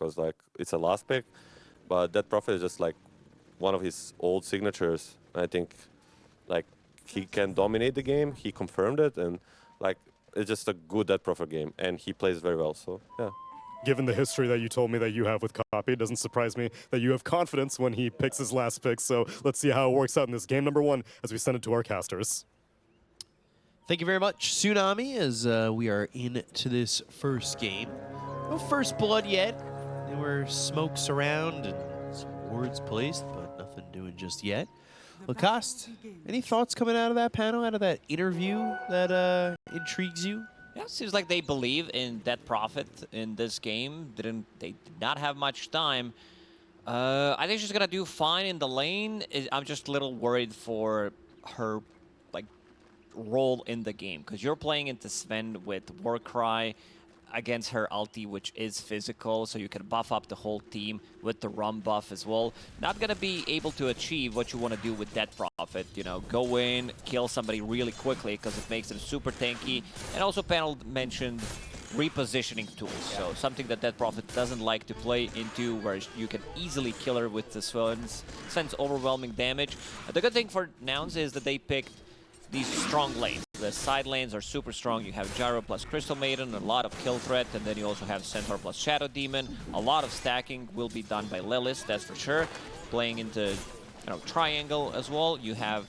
because like it's a last pick, but that Prophet is just like one of his old signatures. I think like he can dominate the game. He confirmed it, and like it's just a good Dead Prophet game, and he plays very well. So yeah. Given the history that you told me that you have with Copy, it doesn't surprise me that you have confidence when he picks his last pick. So let's see how it works out in this game number 1 as we send it to our casters. Thank you very much, Tsunami, as we are into this first game. No first blood yet. There were smokes around and some wards placed, but nothing doing just yet. Lacoste, any thoughts coming out of that panel, out of that interview that intrigues you? Yeah, it seems like they believe in Dead Prophet in this game. They did not have much time. I think she's gonna do fine in the lane. I'm just a little worried for her like role in the game, because you're playing into Sven with Warcry against her ulti, which is physical, so you can buff up the whole team with the Rum buff as well. Not gonna be able to achieve what you want to do with Dead Prophet, you know, go in, kill somebody really quickly, because it makes them super tanky. And also panel mentioned repositioning tools, so something that Dead Prophet doesn't like to play into, where you can easily kill her with the Sven's overwhelming damage. The good thing for Nouns is that they picked these strong lanes. The side lanes are super strong. You have Gyro plus Crystal Maiden, a lot of kill threat, and then you also have Centaur plus Shadow Demon. A lot of stacking will be done by Lilith, that's for sure. Playing into Triangle as well. You have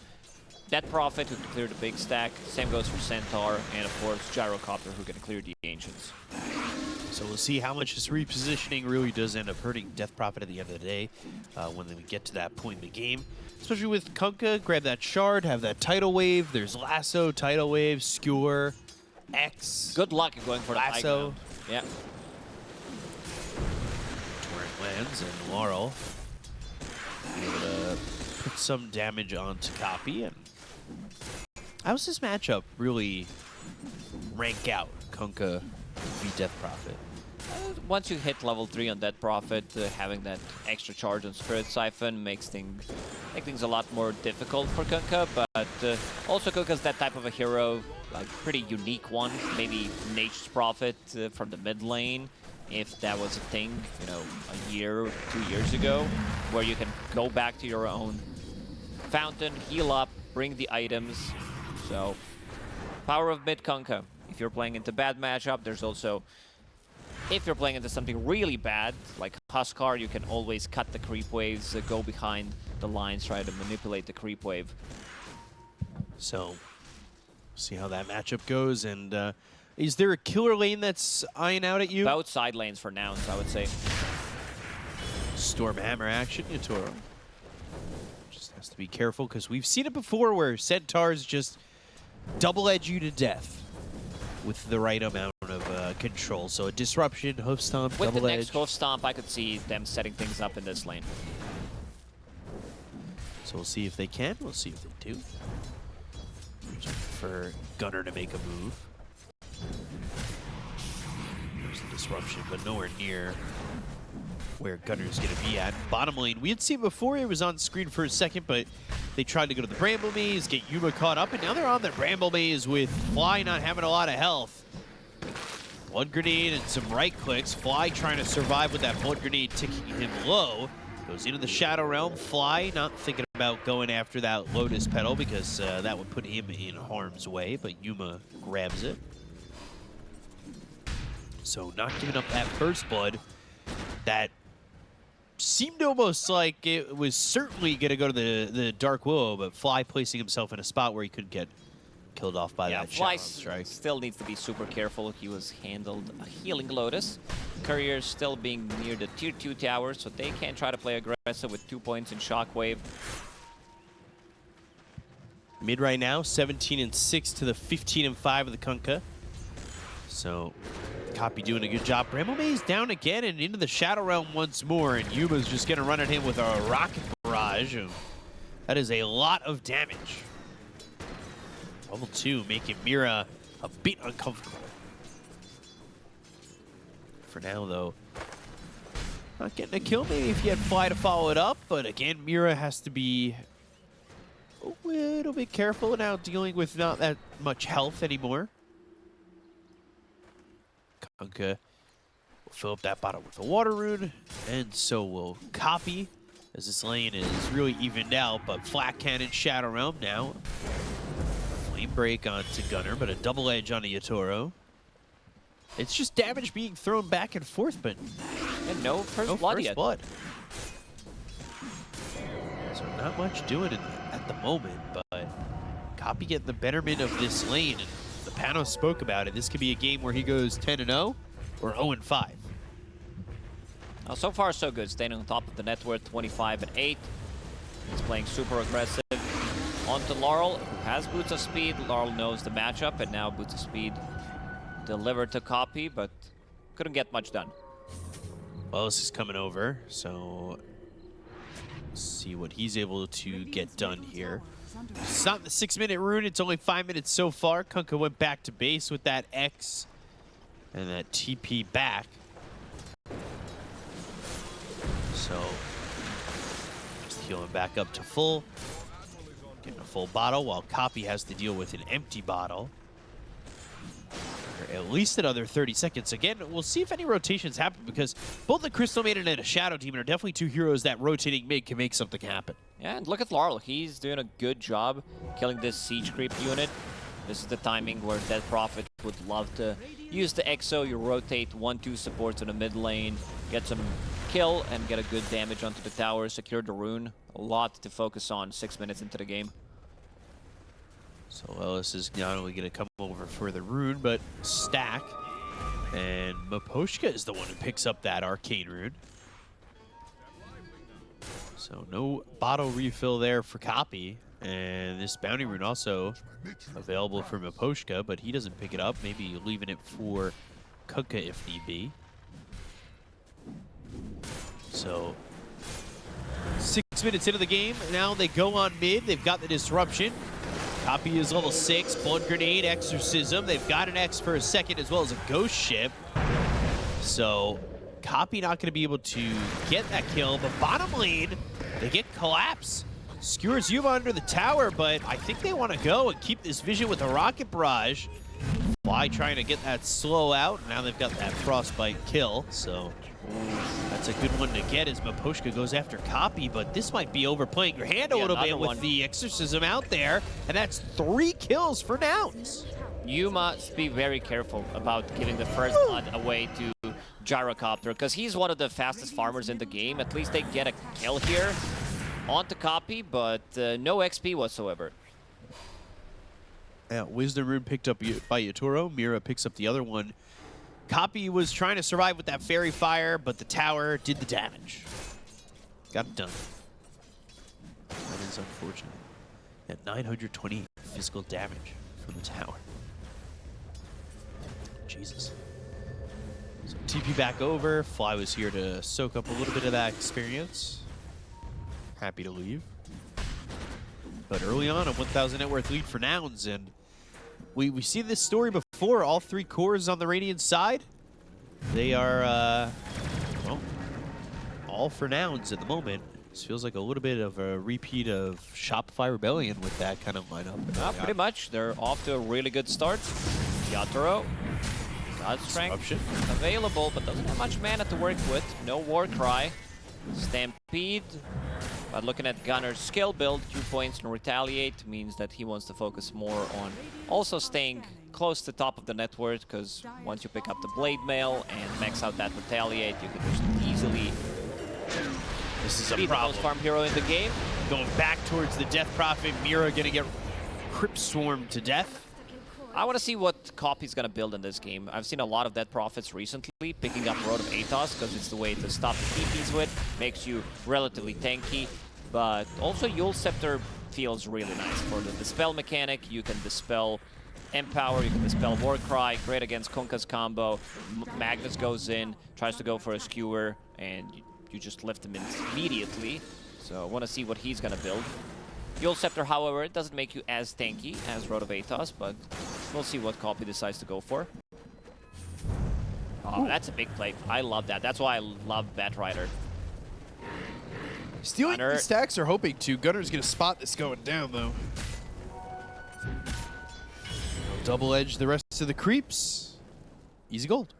Dead Prophet who can clear the big stack. Same goes for Centaur, and of course Gyrocopter who can clear the Ancients. So we'll see how much this repositioning really does end up hurting Death Prophet at the end of the day when we get to that point in the game. Especially with Kunkka, grab that shard, have that tidal wave. There's Lasso, tidal wave, Skewer, X. Good luck in going for Lasso. The high ground. Yeah. Torrent lands, and Laurel able to put some damage onto Copy. And how's this matchup really rank out, Kunkka v Death Prophet? Once you hit level 3 on Dead Prophet, having that extra charge on Spirit Siphon makes things a lot more difficult for Kunkka, but also Kunkka's that type of a hero, like pretty unique one. Maybe Nature's Prophet from the mid lane, if that was a thing, you know, a year or 2 years ago, where you can go back to your own fountain, heal up, bring the items. So, power of mid Kunkka. If you're playing into bad matchup, there's also, if you're playing into something really bad, like Huskar, you can always cut the creep waves, go behind the lines, try to manipulate the creep wave. So, see how that matchup goes. And is there a killer lane that's eyeing out at you? Both side lanes for Nouns, I would say. Stormhammer action, Yatoro. Just has to be careful, because we've seen it before where Centaurs just double-edge you to death with the right amount of control. So a disruption, hoof stomp, with double the edge. next hoof stomp, I could see them setting things up in this lane. So we'll see if they can. We'll see if they do. Just for Gunner to make a move. There's the disruption, but nowhere near where Gunner's going to be at. Bottom lane, we had seen before, it was on screen for a second, but they tried to go to the Bramble Maze, get Yuma caught up, and now they're on the Bramble Maze with Fly not having a lot of health. Blood Grenade and some right clicks. Fly trying to survive with that Blood Grenade ticking him low. Goes into the Shadow Realm. Fly not thinking about going after that Lotus Petal because that would put him in harm's way, but Yuma grabs it. So not giving up that first blood. That seemed almost like it was certainly going to go to the Dark Willow, but Fly placing himself in a spot where he could get killed off by that Fly strike. Still needs to be super careful. He was handled a healing Lotus. Courier still being near the tier 2 tower, so they can try to play aggressive with 2 points in Shockwave. Mid right now, 17-6 to the 15-5 of the Kunkka. So Copy doing a good job. Bramble Maze down again and into the Shadow Realm once more, and Yuma's just going to run at him with a Rocket Barrage. That is a lot of damage. Level 2 making Mira a bit uncomfortable. For now, though, not getting a kill. Maybe if you had Fly to follow it up, but again, Mira has to be a little bit careful now, dealing with not that much health anymore. Kunkka will fill up that bottle with a water rune, and so will Copy, as this lane is really evened out, but Flat Cannon, Shadow Realm now. Flame Break onto Gunnar, but a double edge onto Yatoro. It's just damage being thrown back and forth, but And no first blood yet. blood. So not much doing at the moment, but Copy getting the betterment of this lane. And the panel spoke about it. This could be a game where he goes 10-0 or 0-5. So far, so good. Staying on top of the net worth, 25-8. He's playing super aggressive. On to Laurel, who has Boots of Speed. Laurel knows the matchup, and now Boots of Speed delivered to Copy, but couldn't get much done. Well, this is coming over, so let's see what he's able to get done here. It's not the 6-minute rune, it's only 5 minutes so far. Kunkka went back to base with that X and that TP back. So, just healing back up to full. Getting a full bottle while Copy has to deal with an empty bottle. For at least another 30 seconds. Again, we'll see if any rotations happen because both the Crystal Maiden and a Shadow Demon are definitely two heroes that rotating mid can make something happen. Yeah, and look at Laurel. He's doing a good job killing this siege creep unit. This is the timing where Dead Prophet would love to use the Exo. You rotate 1-2 supports in the mid lane, get some kill, and get a good damage onto the tower, secure the rune. A lot to focus on 6 minutes into the game. So Ellis is not only going to come over for the rune, but stack. And Maposhka is the one who picks up that arcane rune. So no bottle refill there for Copy. And this bounty rune also available for Maposhka, but he doesn't pick it up. Maybe leaving it for Kunkka if need be. So 6 minutes into the game, now they go on mid. They've got the disruption. Copy is level 6, Blood Grenade, Exorcism. They've got an X for a second as well as a Ghost Ship. So Copy not going to be able to get that kill, but bottom lane, they get Collapse. Skewers Yuva under the tower, but I think they want to go and keep this vision with a Rocket Barrage. Fly trying to get that slow out. Now they've got that Frostbite kill, so that's a good one to get as Maposhka goes after Copy, but this might be overplaying your hand a little bit with the Exorcism out there, and that's 3 kills for Nouns. You must be very careful about giving the first blood away to Gyrocopter, because he's one of the fastest farmers in the game. At least they get a kill here onto Copy, but no XP whatsoever. Yeah, Wisdom Rune picked up by Yatoro. Mira picks up the other one. Copy was trying to survive with that Fairy Fire, but the tower did the damage. Got it done. That is unfortunate. At 920 physical damage from the tower. Jesus. So TP back over. Fly was here to soak up a little bit of that experience. Happy to leave. But early on, a 1,000 net worth lead for Nouns, and we see this story before. All 3 cores on the Radiant side, they are, well, all for Nouns at the moment. This feels like a little bit of a repeat of Shopify Rebellion with that kind of lineup. Pretty much. They're off to a really good start. Yatoro, God Strength available, but doesn't have much mana to work with. No War Cry. Stampede. But looking at Gunner's skill build, 2 points and Retaliate means that he wants to focus more on also staying close to top of the net worth, because once you pick up the Blade Mail and max out that Retaliate, you can just easily be the most farm hero in the game. Going back towards the Death Prophet, Mira gonna get Crypt Swarmed to death. I want to see what Copy's going to build in this game. I've seen a lot of Dead Prophets recently, picking up Road of Atos, because it's the way to stop the TPs with. Makes you relatively tanky, but also Yule Scepter feels really nice. For the Dispel mechanic, you can Dispel Empower, you can Dispel Warcry, great against Kunkka's combo. Magnus goes in, tries to go for a Skewer, and you just lift him immediately. So I want to see what he's going to build. Yule Scepter, however, it doesn't make you as tanky as Road of Atos, but we'll see what Copy decides to go for. Oh, that's a big play. I love that. That's why I love Batrider. Stealing the stacks are hoping to. Gunner's going to spot this going down, though. Double edge the rest of the creeps. Easy gold.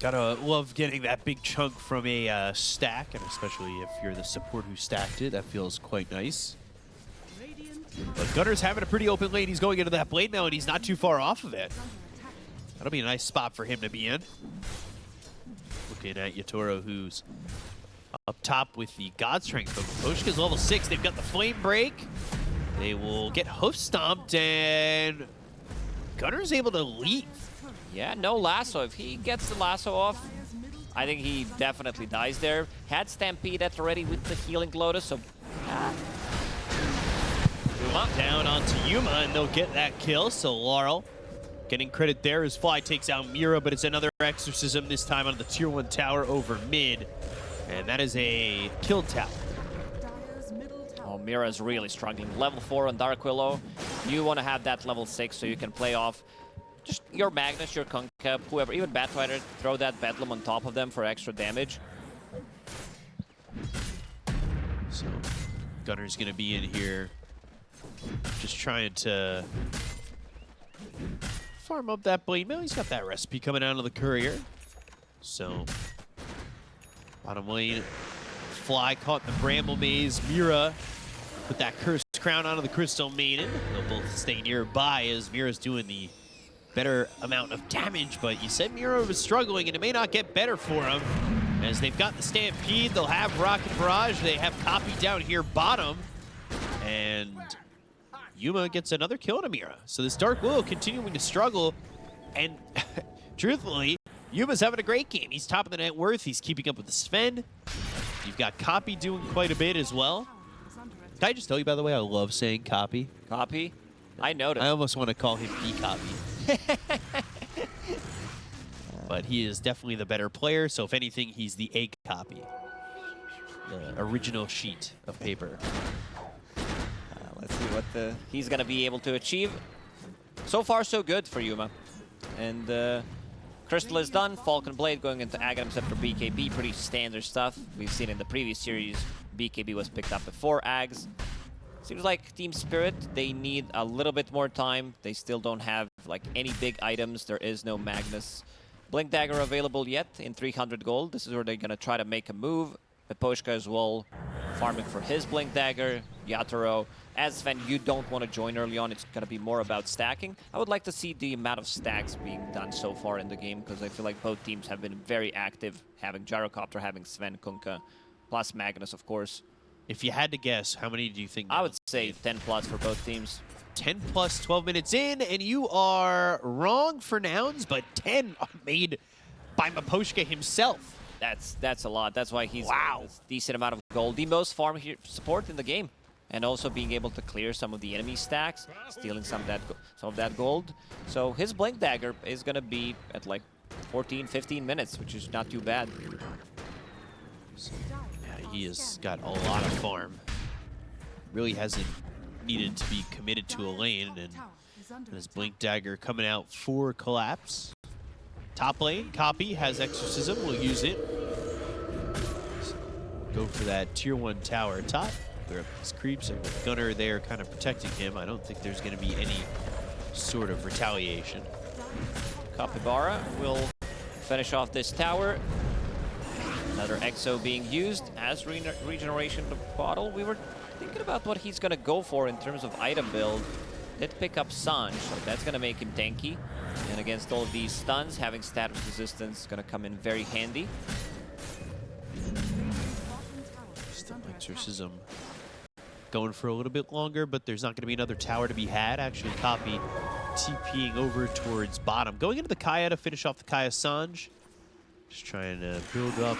Gotta love getting that big chunk from a stack, and especially if you're the support who stacked it, that feels quite nice. But Gunner's having a pretty open lane. He's going into that blade mail, and he's not too far off of it. That'll be a nice spot for him to be in. Looking at Yatoro, who's up top with the God Strength. But Poshka's level 6. They've got the Flame Break. They will get hoof stomped, and Gunner's able to leave. Yeah, no lasso. If he gets the lasso off, I think he definitely dies there. Had Stampede at already with the healing Lotus, so... Down onto Yuma, and they'll get that kill. So Laurel getting credit there as Fly takes out Mira, but it's another exorcism, this time on the tier 1 tower over mid. And that is a kill tower. Oh, Mira's really struggling. Level 4 on Dark Willow. You want to have that level 6 so you can play off just your Magnus, your Kunkka, whoever, even Batrider, throw that Bedlam on top of them for extra damage. So Gunner's going to be in here just trying to farm up that blade mail. He's got that recipe coming out of the courier. So bottom lane, Fly caught in the Bramble Maze. Mira put that Cursed Crown onto the Crystal Maiden. They'll both stay nearby as Mira's doing the better amount of damage, but you said Mira was struggling, and it may not get better for him as they've got the Stampede. They'll have Rocket Barrage. They have Copy down here bottom, and Yuma gets another kill to Mira. So this Dark Willow continuing to struggle, and truthfully, Yuma's having a great game. He's top of the net worth. He's keeping up with the Sven. You've got Copy doing quite a bit as well. Can I just tell you, by the way, I love saying Copy. Copy? I noticed. I almost want to call him B-Copy. But he is definitely the better player, so if anything, he's the A copy. The original sheet of paper. Let's see what he's going to be able to achieve. So far, so good for Yuma. And Crystal is done. Falcon Blade going into Aghanim Scepter BKB. Pretty standard stuff. We've seen in the previous series, BKB was picked up before Ags. Seems like Team Spirit, they need a little bit more time. They still don't have like any big items. There is no Magnus Blink Dagger available yet in 300 gold. This is where they're going to try to make a move. Peposhka as well, farming for his Blink Dagger. Yatoro. As Sven, you don't want to join early on. It's going to be more about stacking. I would like to see the amount of stacks being done so far in the game, because I feel like both teams have been very active, having Gyrocopter, having Sven, Kunkka, plus Magnus, of course. If you had to guess, how many do you think? I would say 10 plus for both teams. 10 plus 12 minutes in, and you are wrong for Nouns, but 10 are made by Maposhka himself. That's a lot. That's why he's a decent amount of gold. The most farm here support in the game. And also being able to clear some of the enemy stacks, stealing some of that gold. So his Blink Dagger is going to be at like 14, 15 minutes, which is not too bad. Yeah, he has got a lot of farm. Really hasn't needed to be committed to a lane, and his Blink Dagger coming out for Collapse. Top lane, Copy has Exorcism, will use it. Go for that tier 1 tower top. Clear up his creeps, and with Gunner there kind of protecting him, I don't think there's going to be any sort of retaliation. Capybara will finish off this tower. Another Exo being used as regeneration bottle. We were thinking about what he's going to go for in terms of item build. Did pick up Sanj, so that's going to make him tanky. And against all of these stuns, having status resistance is going to come in very handy. Still Exorcism going for a little bit longer, but there's not going to be another tower to be had. Actually, Copy TPing over towards bottom. Going into the Kaya to finish off the Kaya Sanj. Just trying to build up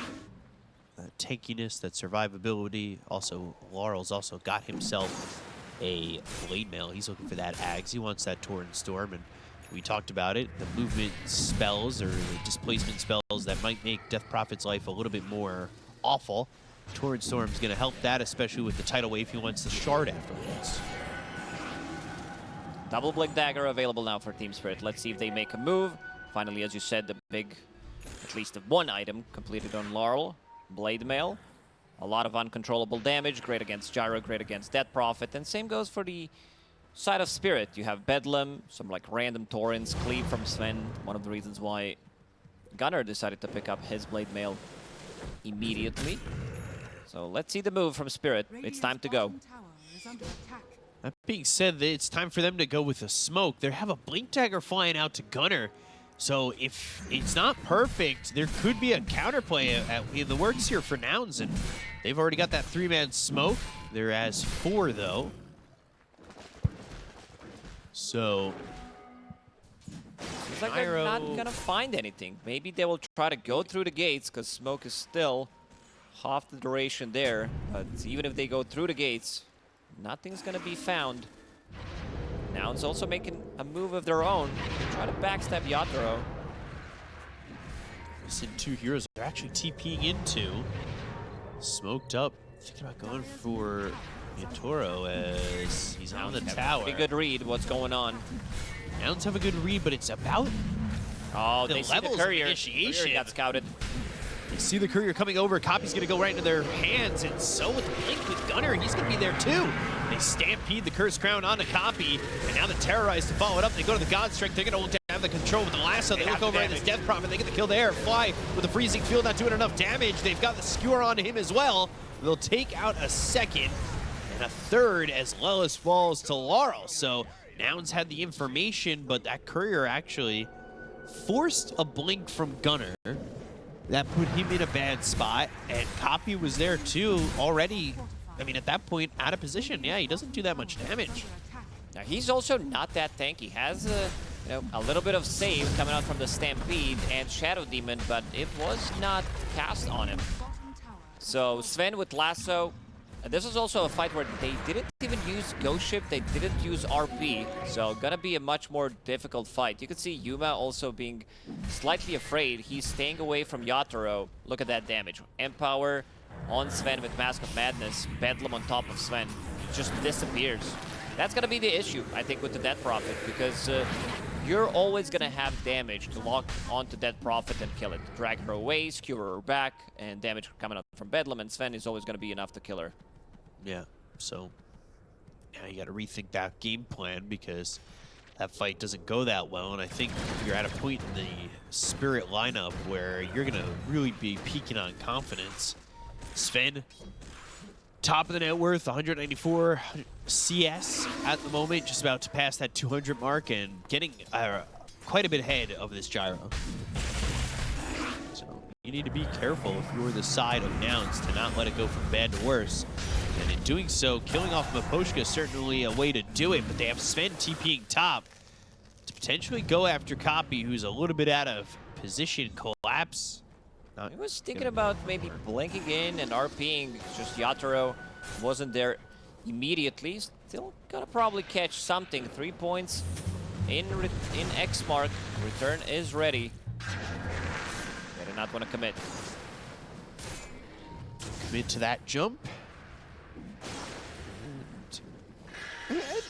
that tankiness, that survivability. Also, Laurel's also got himself a Blade Mail. He's looking for that Ags. He wants that Torrent Storm, and we talked about it. The movement spells or the displacement spells that might make Death Prophet's life a little bit more awful. Torrent Storm's going to help that, especially with the tidal wave. He wants the shard afterwards. Double Blink Dagger available now for Team Spirit. Let's see if they make a move. Finally, as you said, the big, at least the one item completed on Laurel. Blade Mail. A lot of uncontrollable damage. Great against Gyro, great against Death Prophet. And same goes for the side of Spirit. You have Bedlam, some like random torrents, Cleave from Sven. One of the reasons why Gunnar decided to pick up his Blade Mail immediately. So let's see the move from Spirit. It's time to go. That being said, it's time for them to go with a smoke. They have a Blink Dagger flying out to Gunnar. So if it's not perfect, there could be a counterplay in the works here for Nouns, and they've already got that 3-man smoke. They're as 4, though. So Seems like they're not gonna find anything. Maybe they will try to go through the gates, because smoke is still half the duration there. But even if they go through the gates, nothing's gonna be found. Nouns also making a move of their own. Try to backstab Yatoro. Missing 2 heroes. They're actually TPing into. Smoked up. Thinking about going for Yatoro as he's on the tower. Pretty good read what's going on. Nouns have a good read, but it's about Oh, the they see the levels courier. of initiation. Courier got scouted. You see the courier coming over. Copy's going to go right into their hands, and so with the Blink with Gunnar, he's going to be there too. They stampede the Curse Crown onto Copy, and now the Terrorized to follow it up. They go to the God Strength. They're going to have the control with the lasso. They look over at this Death Prophet. They get the kill there. Fly with the Freezing Field, not doing enough damage. They've got the Skewer on him as well. They'll take out a second and a third as Lelis falls to Laurel. So Nouns had the information, but that courier actually forced a blink from Gunnar. That put him in a bad spot, and Copy was there too, already, I mean, at that point, out of position. Yeah, he doesn't do that much damage. Now, he's also not that tanky. He has a little bit of save coming out from the Stampede and Shadow Demon, but it was not cast on him. So Sven with Lasso. This was also a fight where they didn't even use Ghost Ship, they didn't use RP, so gonna be a much more difficult fight. You can see Yuma also being slightly afraid. He's staying away from Yatoro. Look at that damage. Empower on Sven with Mask of Madness. Bedlam on top of Sven. He just disappears. That's gonna be the issue, I think, with the Death Prophet, because you're always gonna have damage to lock onto Death Prophet and kill it. Drag her away, skewer her back, and damage coming out from Bedlam, and Sven is always gonna be enough to kill her. Yeah, so now you got to rethink that game plan because that fight doesn't go that well, and I think you're at a point in the Spirit lineup where you're going to really be peaking on confidence. Sven, top of the net worth, 194 CS at the moment, just about to pass that 200 mark and getting quite a bit ahead of this Gyro. So you need to be careful if you're the side of Nouns to not let it go from bad to worse. And in doing so, killing off Miposhka is certainly a way to do it, but they have Sven TPing top to potentially go after Copy, who's a little bit out of position. Collapse. I was thinking about maybe blinking in and RPing, just Yatoro wasn't there immediately. Still gonna probably catch something. 3 points in X mark. Return is ready. They do not want to commit. Commit to that jump.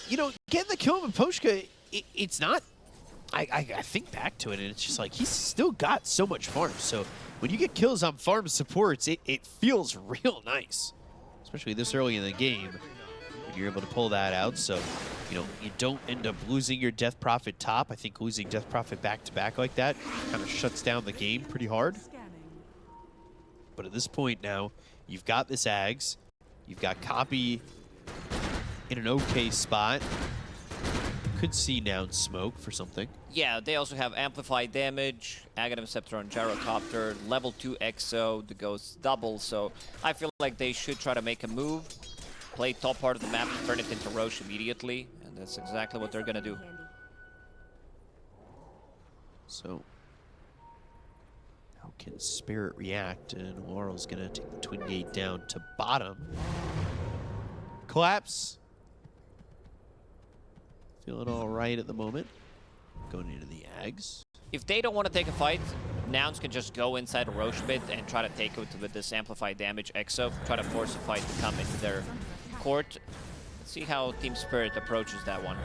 You know, getting the kill on Miposhka, it's not... I think back to it, and it's just like, he's still got so much farm. So when you get kills on farm supports, it feels real nice. Especially this early in the game, when you're able to pull that out. So, you know, you don't end up losing your Death Prophet top. I think losing Death Prophet back-to-back like that kind of shuts down the game pretty hard. But at this point now, you've got this Ags, you've got Copy in an okay spot. Could see Nouns smoke for something. Yeah, they also have amplified damage, Aghanim Scepter on Gyrocopter, level 2 Exo, the Ghost double, so I feel like they should try to make a move, play top part of the map, turn it into Roche immediately, and that's exactly what they're gonna do. So, how can Spirit react? And Laurel's gonna take the Twin Gate down to bottom. Collapse. Feeling all right at the moment. Going into the Ags. If they don't want to take a fight, Nouns can just go inside a Roche pit and try to take it with this amplified damage Exo, try to force a fight to come into their court. Let's see how Team Spirit approaches that one.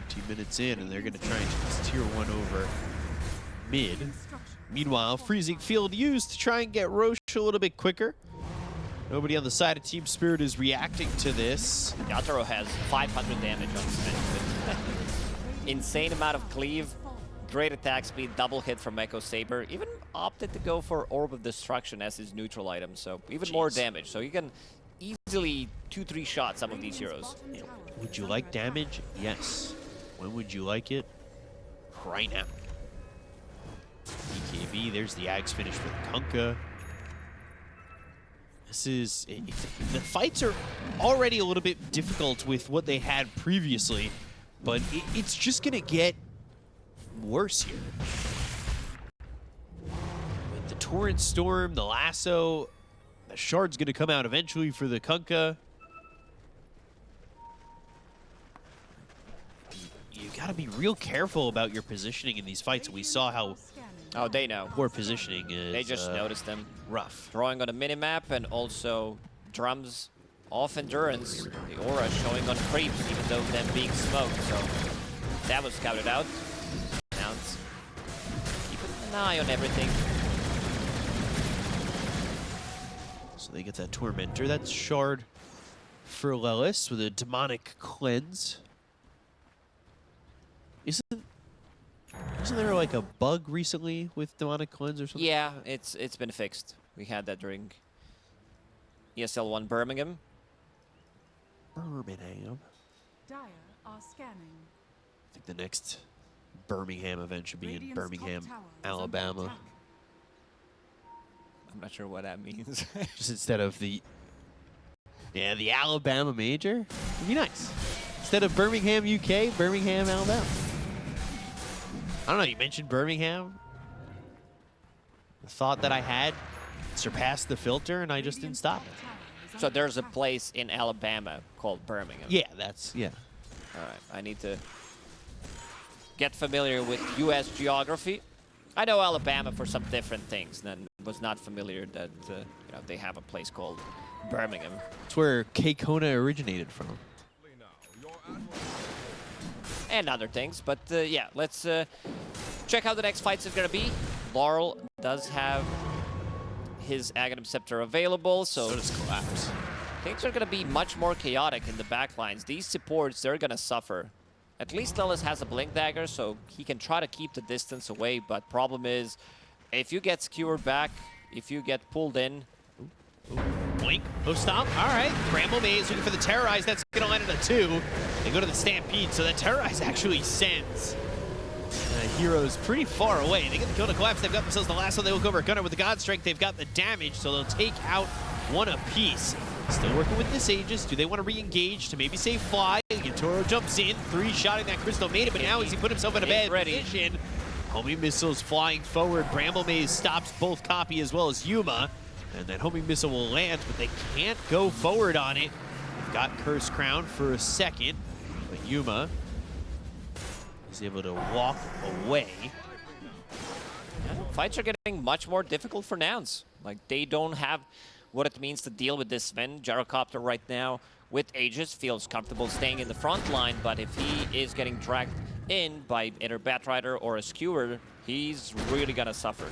2 minutes in, and they're going to try and take this tier 1 over mid. Meanwhile, Freezing Field used to try and get Roche a little bit quicker. Nobody on the side of Team Spirit is reacting to this. Yatoro has 500 damage on Sven. Insane amount of cleave. Great attack speed, double hit from Echo Saber. Even opted to go for Orb of Destruction as his neutral item, so even more damage. So you can easily 2-3 shot some of these heroes. Yeah. Would you like damage? Yes. When would you like it? Right now. BKB, there's the Ags finish for the Kunkka. This is... the fights are already a little bit difficult with what they had previously, but it's just going to get worse here. With the Torrent Storm, the Lasso, the Shard's going to come out eventually for the Kunkka. You got to be real careful about your positioning in these fights. We saw how they know. poor positioning is. They just noticed them. Rough. Drawing on a minimap and also drums off endurance. The aura showing on creeps, even though them being smoked. So that was scouted out. Nouns keeping an eye on everything. So they get that Tormentor. That's Shard for Lelis with a Demonic Cleanse. Isn't there like a bug recently with Demonic Cleanse or something? Yeah, it's been fixed. We had that during ESL 1 Birmingham. Birmingham. Dire are scanning. I think the next Birmingham event should be in Radiant's Birmingham, top tower is under Alabama. attack. I'm not sure what that means. Just instead of the Alabama major. It'd be nice. Instead of Birmingham, UK, Birmingham, Alabama. I don't know, you mentioned Birmingham. The thought that I had surpassed the filter, and I just didn't stop it. So there's a place in Alabama called Birmingham. Yeah, All right, I need to get familiar with U.S. geography. I know Alabama for some different things, and was not familiar that they have a place called Birmingham. It's where K-Kona originated from. And other things, but yeah, let's check how the next fights are going to be. Laurel does have his Aghanim Scepter available, so does Collapse. things are going to be much more chaotic in the backlines. These supports, they're going to suffer. At least Lelis has a Blink Dagger, so he can try to keep the distance away, but problem is, if you get skewered back, if you get pulled in... Blink, post stomp, all right. Bramble Maze looking for the Terrorize, that's going to land at a 2. They go to the Stampede, so the Terrorize actually sends heroes pretty far away. They get the kill to Collapse, they've got themselves the last one, they look over Gunner with the God Strength, they've got the damage, so they'll take out one apiece. Still working with this Aegis. Do they want to re-engage to maybe save Fly? Yatoro jumps in, 3-shotting that Crystal Maiden, but now he put himself in a bad position. Homing missiles flying forward. Bramble Maze stops both Copy as well as Yuma. And that homing missile will land, but they can't go forward on it. They've got Curse Crown for a second, but Yuma is able to walk away. Fights are getting much more difficult for Nouns. Like, they don't have what it means to deal with this Sven. Gyrocopter right now with Aegis feels comfortable staying in the front line, but if he is getting dragged in by either Batrider or a Skewer, he's really gonna suffer.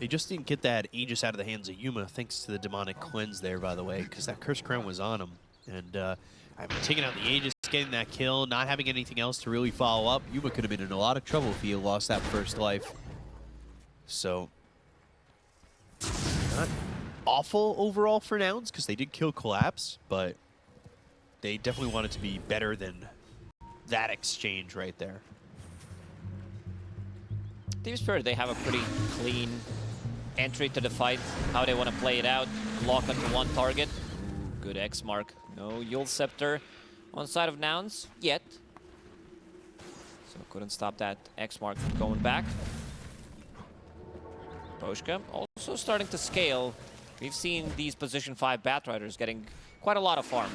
They just didn't get that Aegis out of the hands of Yuma, thanks to the Demonic Cleanse there, by the way, because that Curse Crown was on him. And I mean, taking out the Aegis, getting that kill, not having anything else to really follow up, Yuma could have been in a lot of trouble if he had lost that first life. So, not awful overall for Nouns, because they did kill Collapse, but they definitely wanted to be better than that exchange right there. Team Spirit, they have a pretty clean entry to the fight, how they want to play it out. Lock onto one target. Ooh, good X mark. No Yule Scepter on side of Nouns yet. So couldn't stop that X mark from going back. Poshka also starting to scale. We've seen these position 5 Batriders getting quite a lot of farm.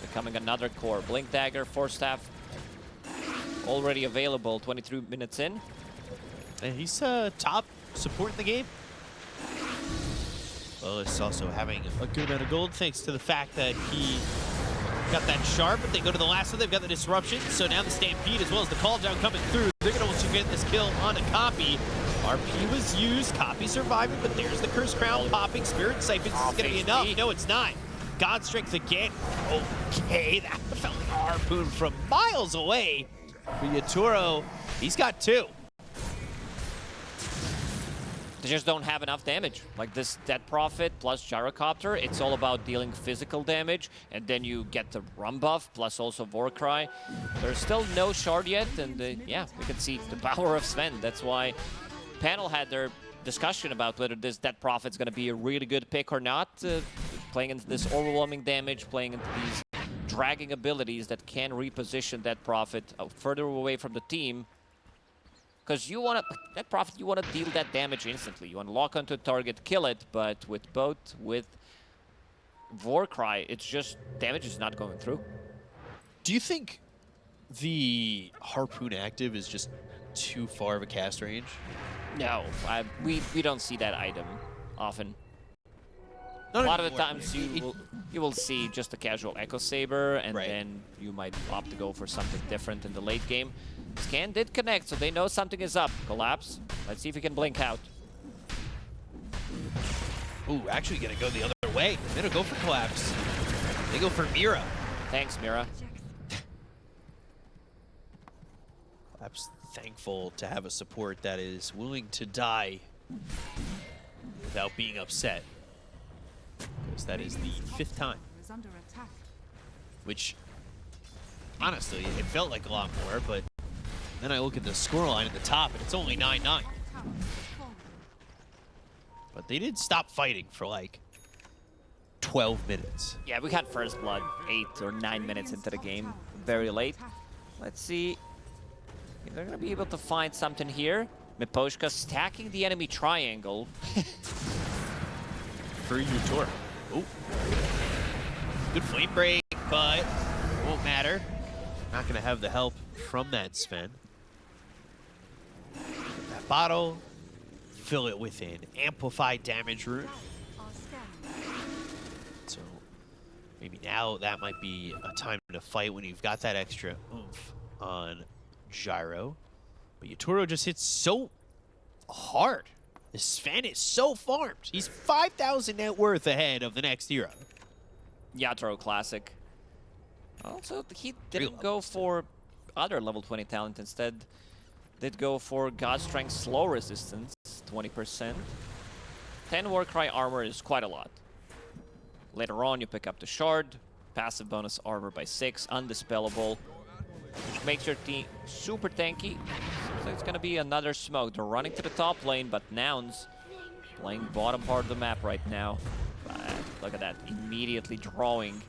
Becoming another core. Blink Dagger, Force Staff already available 23 minutes in. And he's top support in the game. Well, it's also having a good amount of gold thanks to the fact that he got that Sharp, but they go to the last one, they've got the Disruption, so now the Stampede as well as the Call Down coming through. They're going to also get this kill on a Copy. RP was used, Copy surviving, but there's the Curse Crown popping. Spirit Siphons is going to be enough. No, it's not. God Strength again. Okay, that felt like a harpoon from miles away. But Yatoro, he's got 2. They just don't have enough damage. Like this Dead Prophet plus Gyrocopter, it's all about dealing physical damage, and then you get the Rum buff plus also Warcry. There's still no shard yet, and yeah, we can see the power of Sven. That's why panel had their discussion about whether this Dead Prophet's going to be a really good pick or not. Playing into this overwhelming damage, playing into these dragging abilities that can reposition Dead Prophet further away from the team. Because you want to, Dead Prophet, you want to deal that damage instantly. You want to lock onto a target, kill it, but with Warcry, it's just, damage is not going through. Do you think the Harpoon active is just too far of a cast range? No, we don't see that item often. Not a lot of anymore. the times you will see just a casual Echo Saber, and then you might opt to go for something different in the late game. Scan did connect, so they know something is up. Collapse. Let's see if he can blink out. Ooh, actually gonna go the other way. They don't go for Collapse. They go for Mira. Thanks, Mira. Collapse thankful to have a support that is willing to die without being upset. Because that is the 5th time. is under attack. Which, honestly, it felt like a lot more, but then I look at the scoreline at the top, and it's only 9-9. Tower has fallen. But they did stop fighting for like 12 minutes. Yeah, we got first blood 8 or 9 minutes into the game. Very late. Let's see if they're going to be able to find something here. Miposhka stacking the enemy triangle. For Yatoro. Oh. Good flame break, but won't matter. Not going to have the help from that Sven. Get that bottle, fill it with an amplified damage rune. Are scanning. So maybe now that might be a time to fight when you've got that extra oomph on Gyro. But Yatoro just hits so hard. This Sven is so farmed. He's 5,000 net worth ahead of the next hero. Yatoro classic. Also, he didn't go for other level 20 talent. Instead, did go for God Strength slow resistance, 20%. 10 Warcry armor is quite a lot. Later on, you pick up the Shard, passive bonus armor by 6, undispellable, which makes your team super tanky. So it's gonna be another smoke. They're running to the top lane, but Nouns playing bottom part of the map right now. Look at that, immediately drawing.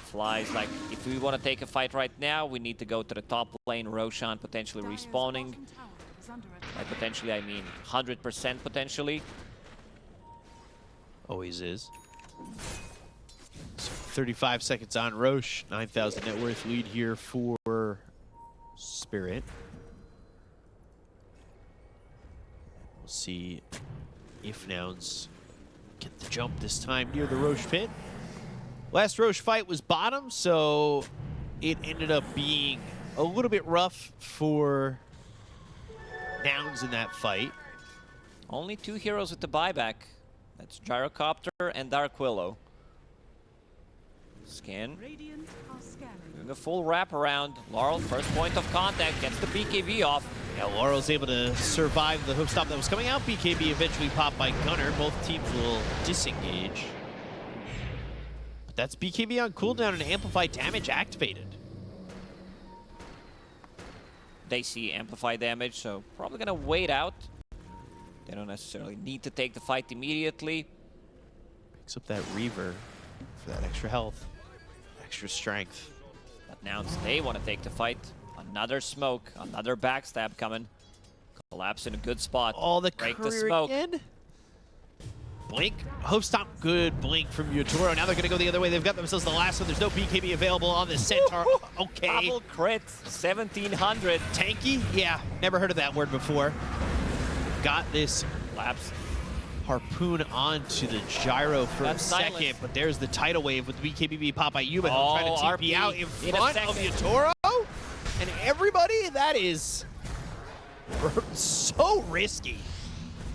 Flies like, if we want to take a fight right now, we need to go to the top lane. Roshan potentially respawning. Bottom tower is under attack. By potentially, I mean 100% potentially. Always is. So 35 seconds on Roche. 9,000 net worth lead here for Spirit. We'll see if Nouns get the jump this time near the Roche pit. Last Roche fight was bottom, so it ended up being a little bit rough for Nouns in that fight. Only 2 heroes with the buyback. That's Gyrocopter and Dark Willow. Scan. Radiant are scanning. Doing a full wraparound. Laurel, first point of contact, gets the BKB off. Yeah, Laurel's able to survive the hook stop that was coming out. BKB eventually popped by Gunner. Both teams will disengage. But that's BKB on cooldown and amplified damage activated. They see amplified damage, so probably gonna wait out. They don't necessarily need to take the fight immediately. Picks up that Reaver for that extra health, extra strength. But now they want to take the fight. Another smoke, another backstab coming. Collapse in a good spot. Oh, the break the courier smoke. again. Blink, hope stop, good blink from Yatoro. Now they're gonna go the other way. They've got themselves the last one. There's no BKB available on the Centaur. Okay. Double crit, 1700. Tanky? Yeah, never heard of that word before. Got this Collapse. harpoon onto the gyro for That's a second, silence. but there's the tidal wave with the BKB pop by Yuma. Oh, Trying to TP RP out in in a front of second. Yatoro. And everybody, that is so risky.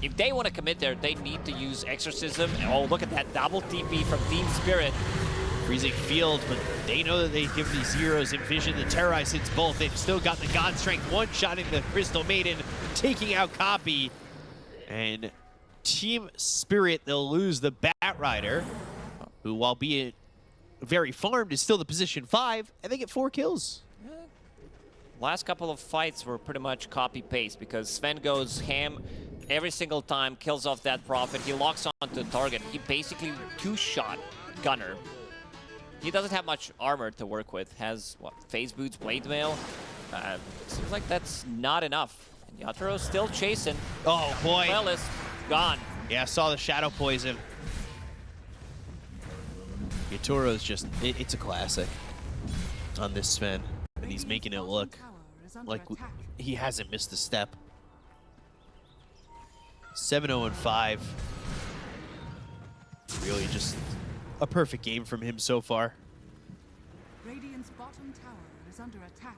if they want to commit there, they need to use Exorcism. Oh, look at that double TP from Team Spirit. Freezing field, but they know that they give these heroes Envision the Terrorize hits both. They've still got the God Strength one-shotting the Crystal Maiden, taking out Copy. And Team Spirit, they'll lose the Bat Rider, who, while being very farmed, is still the position 5, and they get 4 kills. Last couple of fights were pretty much copy-paste because Sven goes ham every single time, kills off that Prophet. He locks onto the target. He basically two-shot Gunner. He doesn't have much armor to work with. Has, what, phase boots, blade mail? Seems like that's not enough. And Yaturo's still chasing. Oh, boy. Well, is gone. Yeah, I saw the Shadow Poison. Yaturo's just, it's a classic on this Sven. And he's making it look like he hasn't missed a step. 7-0-5. Really just a perfect game from him so far. Radiant's bottom tower is under attack.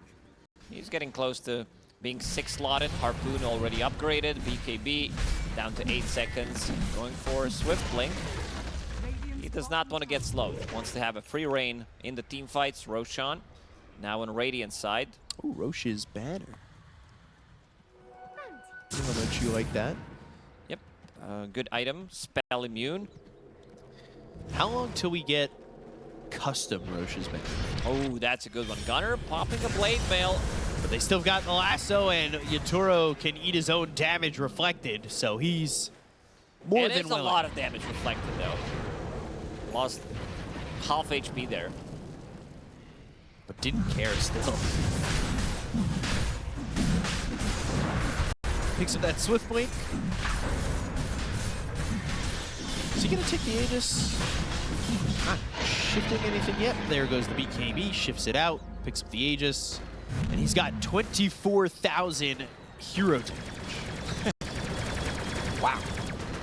He's getting close to being 6-slotted. Harpoon already upgraded. BKB down to 8 seconds. Going for Swift Blink. He does not want to get slowed. Wants to have a free reign in the team fights. Roshan now on Radiant's side. Ooh, Roche's banner. How much you like that? Yep. Good item. Spell immune. How long till we get custom Roche's banner? Oh, that's a good one. Gunner popping a blade mail. But they still got the lasso, and Yaturo can eat his own damage reflected, so he's more than It is willing. a lot of damage reflected, though. Lost half HP there. But didn't care still. Picks up that Swift Blink. Is he gonna take the Aegis? Not shifting anything yet. There goes the BKB, shifts it out, picks up the Aegis, and he's got 24,000 hero damage. Wow.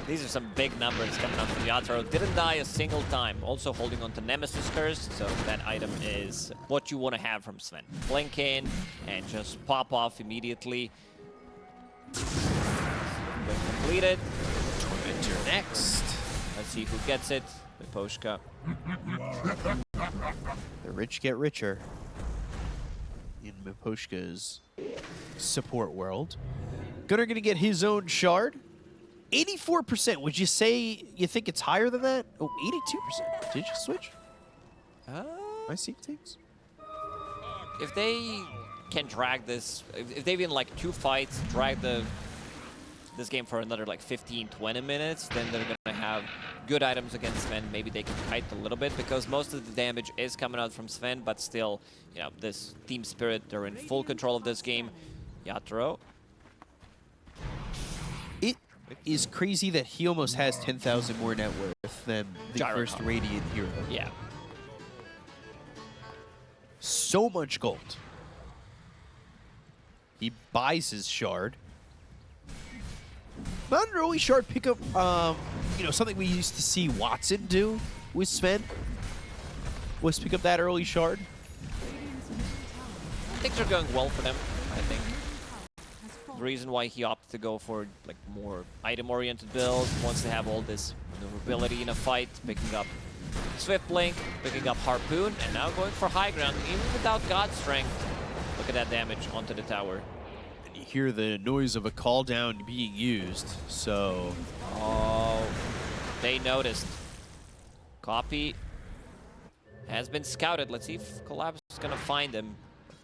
These are some big numbers coming out from Yaturo. Didn't die a single time. Also holding on to Nemesis Curse, so that item is what you want to have from Sven. Blink in and just pop off immediately. Blink completed. Tormentor next. Let's see who gets it. Miposhka. The rich get richer in Miposhka's support world. Gunnar gonna get his own shard. 84%. Would you say you think it's higher than that? Oh, 82%. Did you switch? I see things. If they can drag this, if they win like 2 fights, drag this game for another like 15-20 minutes, then they're gonna have good items against Sven. Maybe they can kite a little bit because most of the damage is coming out from Sven, but still, you know, this Team Spirit, they're in full control of this game. Yaturo. It is crazy that he almost has 10,000 more net worth than the Gyro first Pump. Radiant hero. Yeah. So much gold. He buys his shard. Not an early shard pickup, you know, something we used to see Watson do with Sven, was pick up that early shard. Things are going well for them, I think. The reason why he opted to go for like more item-oriented build, wants to have all this maneuverability in a fight, picking up Swift Blink, picking up Harpoon, and now going for high ground, even without God Strength. Look at that damage onto the tower. And you hear the noise of a call down being used, so... Oh, they noticed. Copy has been scouted. Let's see if Collapse is gonna find him.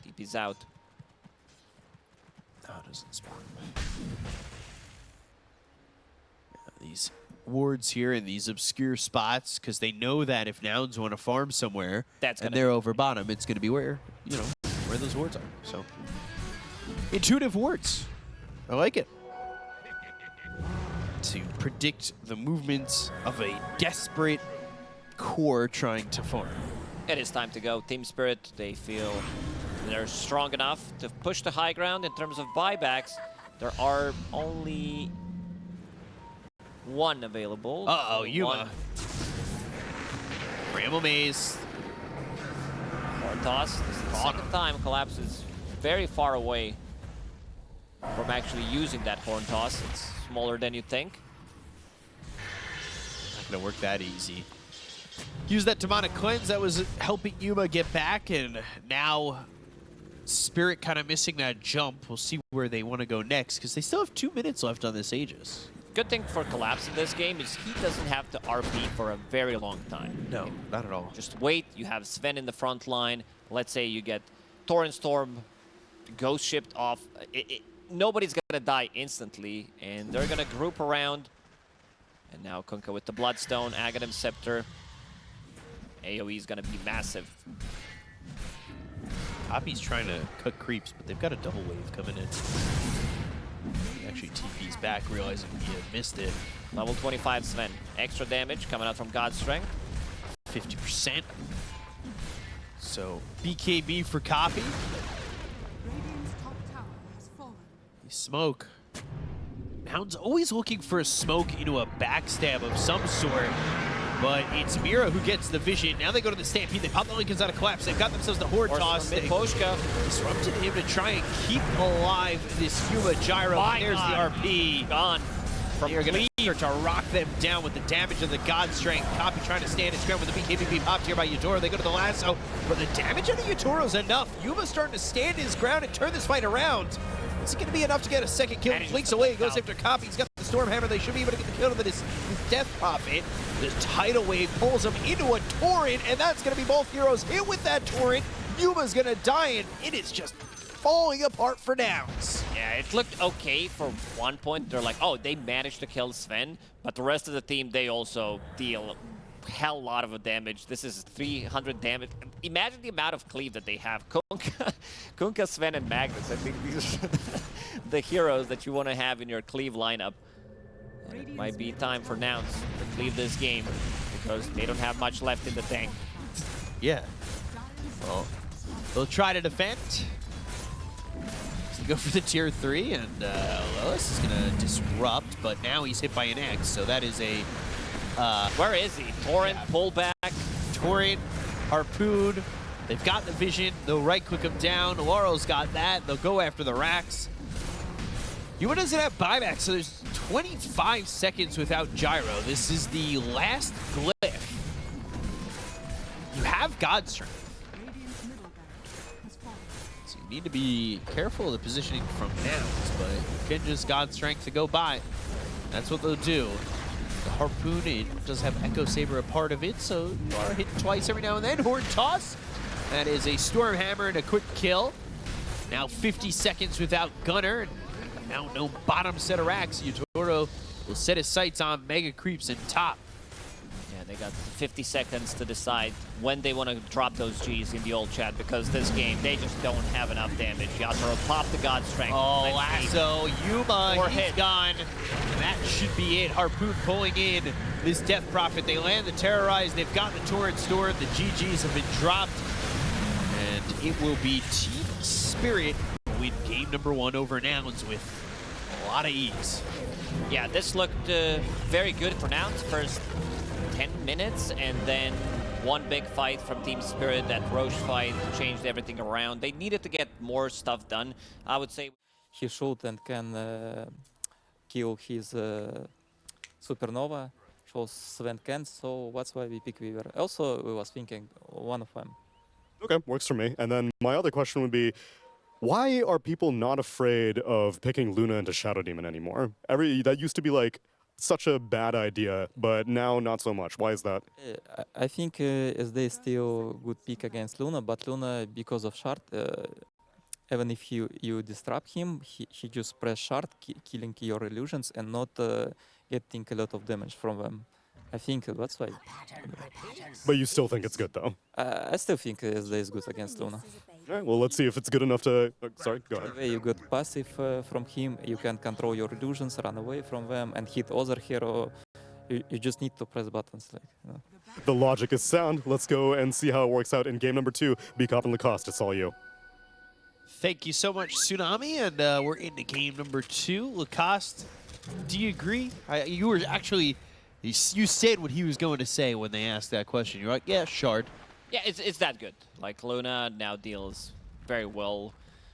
TP's out. Oh, it doesn't spawn. Yeah, these wards here in these obscure spots, because they know that if Nouns want to farm somewhere That's and gonna- they're over bottom, it's going to be where, you know, where those wards are. So, intuitive wards. I like it. To predict the movements of a desperate core trying to farm. It is time to go. Team Spirit, they feel they're strong enough to push the high ground in terms of buybacks. There are only 1 available. Uh-oh, Yuma. One. Bramble Maze. Horn toss. This is the second time Collapse is very far away from actually using that horn toss. It's smaller than you think. Not gonna work that easy. Use that demonic cleanse that was helping Yuma get back, and now Spirit kind of missing that jump. We'll see where they want to go next, because they still have 2 minutes left on this Aegis. Good thing for Collapse in this game is he doesn't have to RP for a very long time. No, not at all. Just wait, you have Sven in the front line. Let's say you get Torrent Storm, Ghost shipped off. Nobody's gonna die instantly, and they're gonna group around. And now Kunkka with the Bloodstone, Aghanim Scepter. AoE is gonna be massive. Poppy's trying to cut creeps, but they've got a double wave coming in. He actually TP's back, realizing he had missed it. Level 25 Sven. Extra damage coming out from God's Strength. 50%. So BKB for Copy. Radiant's top tower has fallen. Smoke. Nouns always looking for a smoke into a backstab of some sort, but it's Mira who gets the vision. Now they go to the Stampede. They pop the Lincolns out of Collapse. They've got themselves the Horde toss. They disrupted him to try and keep alive this Yuma Gyro. There's the RP. Gone. They are going to rock them down with the damage of the God Strength. Copy trying to stand his ground with the BKB popped here by Eudora. They go to the lasso, but the damage of the Eudoro's enough. Yuma's starting to stand his ground and turn this fight around. Is it going to be enough to get a second kill? He blinks away, goes after Copy. He's got the Stormhammer. They should be able to get the kill to this Death Prophet. The Tidal Wave pulls him into a Torrent, and that's going to be both heroes hit with that Torrent. Yuma's going to die, and it is just falling apart for Nouns. Yeah, it looked okay for one point. They're like, oh, they managed to kill Sven, but the rest of the team, they also deal a hell lot of damage. This is 300 damage. Imagine the amount of cleave that they have. Kunkka, Sven, and Magnus. I think these are the heroes that you want to have in your cleave lineup. And it might be time for Nouns to cleave this game because they don't have much left in the tank. Yeah. Well, they'll try to defend. Go for the tier 3, and Lillis is going to disrupt, but now he's hit by an X, so that is a... where is he? Torrent, pullback. Torrent, Harpoon. They've got the vision. They'll right-click him down. Laurel's got that. They'll go after the racks. Yuma doesn't have buyback, so there's 25 seconds without Gyro. This is the last glyph. You have God Strength. Radiant's middle barracks has fallen. So you need to be careful of the positioning from Nouns, but you can just God Strength to go by. That's what they'll do. The Harpoon, it does have Echo Saber a part of it, so you are hit twice every now and then. Horde Toss. That is a Stormhammer and a quick kill. Now 50 seconds without Gunner. Now no bottom set of racks. Eudora will set his sights on Mega Creeps in top. Yeah, they got 50 seconds to decide when they want to drop those Gs in the old chat because this game, they just don't have enough damage. Yatoro popped the God Strength. Oh, lasso, Yuma, he's hit. gone. And that should be it. Harpoon pulling in this Death Prophet. They land the Terrorize. They've got the Torrent stored. The GGs have been dropped. And it will be Team Spirit win game number 1 over Nouns with a lot of ease. Yeah, this looked very good for Nouns. First 10 minutes, and then one big fight from Team Spirit. That Roche fight changed everything around. They needed to get more stuff done, I would say. He shoot and can kill his supernova, shows Sven can, so that's why we pick Weaver. Also, we was thinking one of them. Okay, works for me. And then my other question would be, why are people not afraid of picking Luna into Shadow Demon anymore? That used to be like such a bad idea, but now not so much. Why is that? I think SD is still good pick against Luna, but Luna, because of shard, even if you disrupt him, he just press shard, killing your illusions and not getting a lot of damage from them. I think that's why. But you still think it's good, though? I still think SD is good against Luna. All right, well, let's see if it's good enough to... sorry, go ahead. You got passive from him, you can control your illusions, run away from them, and hit other hero. You just need to press buttons. Like, you know. The logic is sound. Let's go and see how it works out in game number 2. Bcop and Lacoste, it's all you. Thank you so much, Tsunami, and we're into game number 2. Lacoste, do you agree? You were actually... You said what he was going to say when they asked that question. You're like, yeah, shard. Yeah, it's that good. Like, Luna now deals very well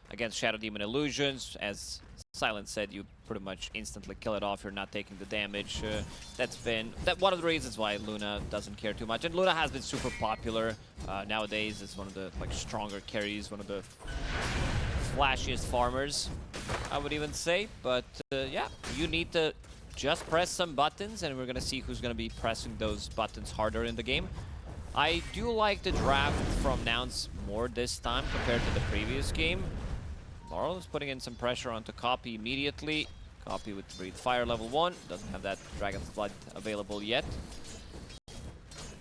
against Shadow Demon Illusions. As Silent said, you pretty much instantly kill it off. You're not taking the damage. That's been one of the reasons why Luna doesn't care too much. And Luna has been super popular nowadays. It's one of the stronger carries, one of the flashiest farmers, I would even say. But yeah, you need to just press some buttons, and we're gonna see who's gonna be pressing those buttons harder in the game. I do like the draft from Nouns more this time compared to the previous game. Laurel is putting in some pressure onto Copy immediately. Copy with Breathe Fire level 1. Doesn't have that Dragon's Blood available yet.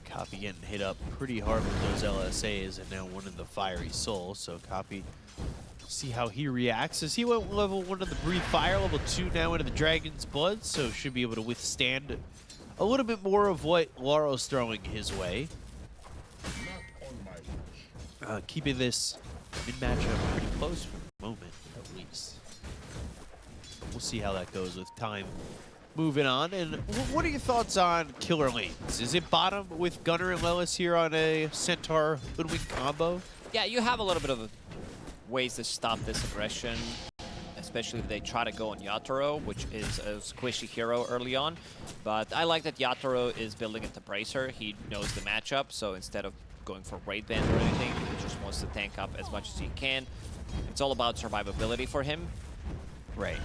Copy getting hit up pretty hard with those LSAs, and now one in the Fiery Soul. So Copy, see how he reacts. As he went level 1 of the Breathe Fire, level 2 now into the Dragon's Blood, so should be able to withstand a little bit more of what Laurel's throwing his way. Keeping this mid-matchup pretty close for the moment, at least. We'll see how that goes with time moving on. And what are your thoughts on killer lanes? Is it bottom with Gunnar and Lelis here on a Centaur Hoodwink combo? Yeah, you have a little bit of ways to stop this aggression, especially if they try to go on Yatoro, which is a squishy hero early on. But I like that Yatoro is building into Bracer. He knows the matchup, so instead of going for raid band or anything, he just wants to tank up as much as he can. It's all about survivability for him. Right.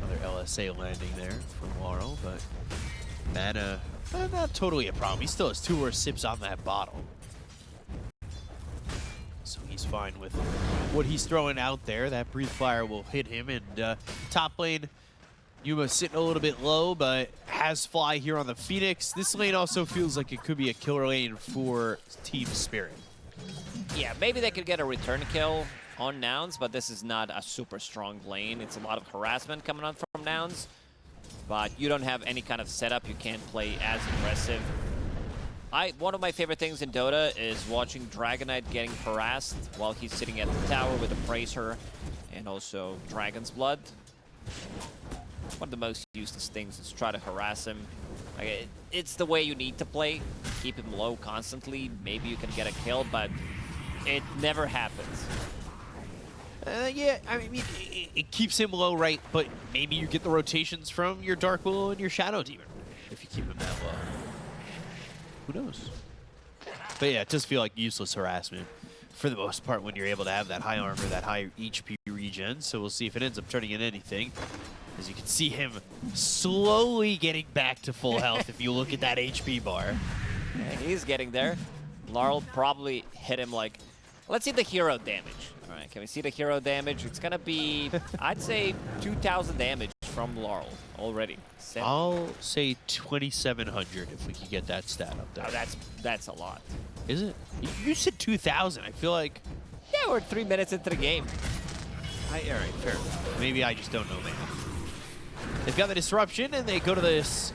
Another LSA landing there from Laurel, but mana, not totally a problem. He still has 2 more sips on that bottle. So he's fine with what he's throwing out there. That Breathe Fire will hit him, and top lane, Yuma sitting a little bit low, but has Fly here on the Phoenix. This lane also feels like it could be a killer lane for Team Spirit. Yeah, maybe they could get a return kill on Nouns, but this is not a super strong lane. It's a lot of harassment coming on from Nouns, but you don't have any kind of setup. You can't play as aggressive. One of my favorite things in Dota is watching Dragonite getting harassed while he's sitting at the tower with a Bracer and also Dragon's Blood. One of the most useless things is try to harass him. It's the way you need to play. Keep him low constantly. Maybe you can get a kill, but it never happens. Yeah, I mean, it keeps him low, right? But maybe you get the rotations from your Dark Willow and your Shadow Demon if you keep him that low. Who knows? But yeah, it does feel like useless harassment for the most part when you're able to have that high armor, that high HP regen. So we'll see if it ends up turning into anything. As you can see him slowly getting back to full health if you look at that HP bar. Yeah, he's getting there. Laurel probably hit him like... Let's see the hero damage. All right, can we see the hero damage? It's going to be, I'd say, 2,000 damage from Laurel already. I'll say 2,700 if we could get that stat up there. Oh, that's a lot. Is it? You said 2,000. I feel like... Yeah, we're 3 minutes into the game. All right, fair enough. Maybe I just don't know, man. They've got the disruption, and they go to this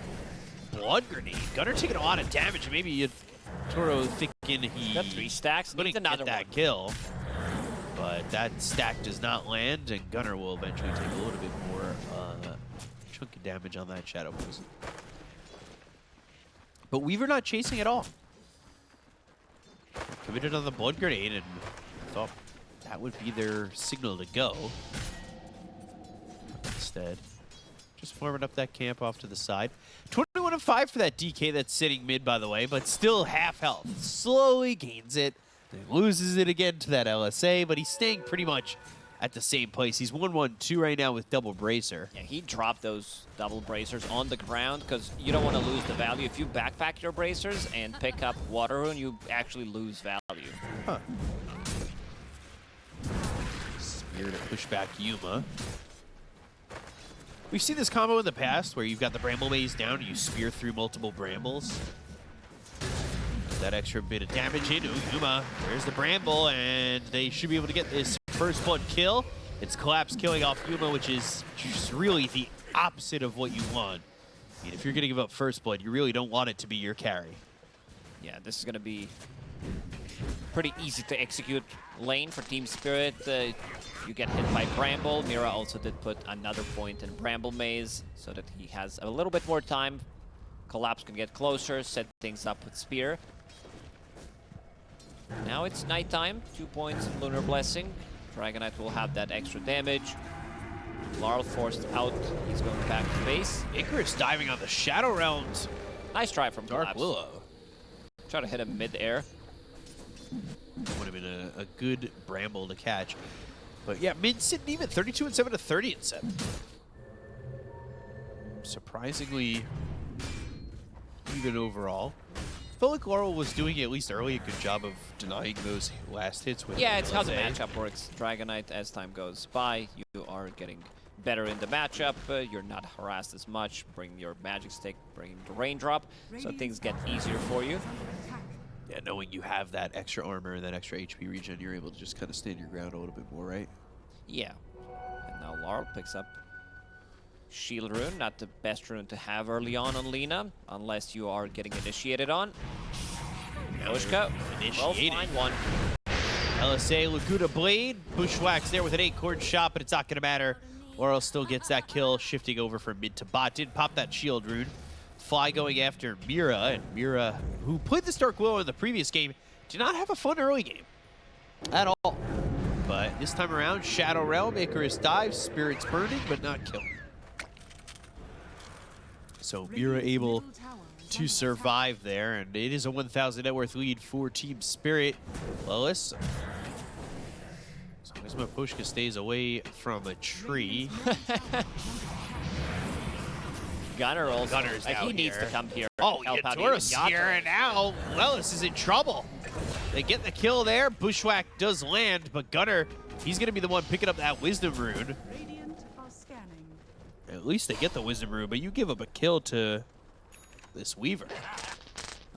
blood grenade. Gunnar taking a lot of damage. Maybe Toro thinking he got 3 stacks. couldn't Needs another get that one. kill. But that stack does not land, and Gunnar will eventually take a little bit more chunky damage on that Shadow Poison. But Weaver not chasing at all. Committed on the blood grenade, and thought that would be their signal to go. Instead, just forming up that camp off to the side. 21-5 for that DK that's sitting mid, by the way, but still half health. Slowly gains it, then loses it again to that LSA, but he's staying pretty much at the same place. He's 1-1-2 right now with double Bracer. Yeah, he dropped those double bracers on the ground because you don't want to lose the value. If you backpack your bracers and pick up Water Rune, you actually lose value. Huh. Spear to push back Yuma. We've seen this combo in the past where you've got the Bramble Maze down and you spear through multiple Brambles. That extra bit of damage in. Ooh, Yuma, there's the Bramble, and they should be able to get this first blood kill. It's Collapse killing off Yuma, which is just really the opposite of what you want. I mean, if you're going to give up first blood, you really don't want it to be your carry. Yeah, this is going to be pretty easy to execute lane for Team Spirit. You get hit by Bramble. Mira also did put another point in Bramble Maze so that he has a little bit more time. Collapse can get closer, set things up with Spear. Now it's nighttime. 2 points in Lunar Blessing. Dragonite will have that extra damage. Laurel forced out. He's going back to base. Icarus diving on the Shadow Realms. Nice try from Dark Collapse. Willow. Try to hit him mid-air. Would have been a good Bramble to catch. But yeah, mid sitting even 32 and 7 to 30 and 7. Surprisingly even overall. Felt like Laurel was doing at least early a good job of denying those last hits with Yeah, it's how the LSA. matchup works. Dragonite, as time goes by, you are getting better in the matchup. You're not harassed as much. Bring your magic stick, bring the raindrop, so things get easier for you. Yeah, knowing you have that extra armor and that extra HP regen, you're able to just kind of stand your ground a little bit more, right? Yeah. And now Laurel picks up Shield Rune, not the best rune to have early on Lina, unless you are getting initiated on. Oshka will Initiated. find one. LSA, Laguna Blade, Bushwhack's there with an 8-cord shot, but it's not going to matter. Laurel still gets that kill, shifting over from mid to bot. Did pop that shield rune. Fly going after Mira, and Mira, who played this Dark Willow in the previous game, did not have a fun early game at all. But this time around, Shadow Realm, Icarus dives, Spirit's burning, but not killed. So Mira able to survive there, and it is a 1,000 net worth lead for Team Spirit. Lillis, as long as Mapushka stays away from a tree. Gunner also. Gunner's like, out he needs to here. come here. Oh, help out Yatora's Yato. here, and now Lillis is in trouble. They get the kill there. Bushwhack does land, but Gunner, he's going to be the one picking up that Wisdom Rune. Radiant are scanning. At least they get the Wisdom Rune, but you give up a kill to this Weaver.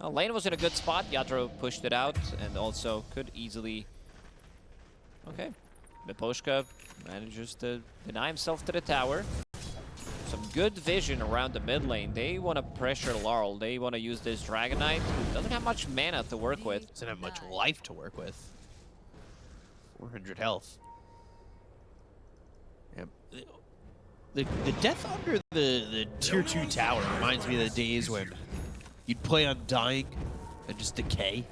Well, lane was in a good spot. Yatro pushed it out and also could easily... Okay. Miposhka manages to deny himself to the tower. Some good vision around the mid lane. They want to pressure Laurel. They want to use this Dragonite, who doesn't have much mana to work with. Doesn't have much life to work with. 400 health. Yep. The death under the tier 2 tower reminds me of the days when you'd play Undying and just decay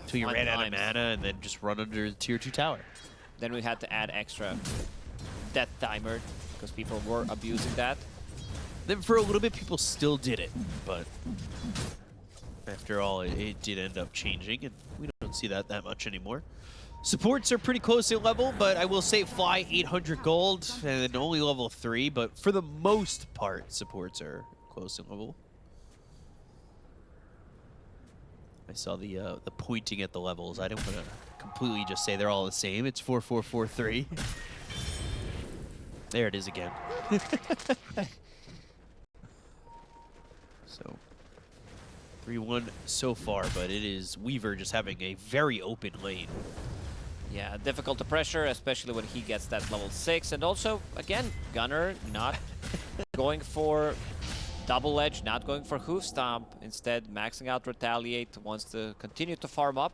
until you Fun ran out of times. mana and then just run under the tier 2 tower. Then we had to add extra death timer because people were abusing that. Then for a little bit, people still did it, but after all, it did end up changing, and we don't see that much anymore. Supports are pretty close in level, but I will say Fly 800 gold and only level 3, but for the most part, supports are close in level. I saw the pointing at the levels. I didn't want to completely just say they're all the same. It's 4443. There it is again. So 3-1 so far, but it is Weaver just having a very open lane. Yeah, difficult to pressure, especially when he gets that level 6. And also, again, Gunner not going for double edge, not going for hoof stomp. Instead, maxing out retaliate, wants to continue to farm up.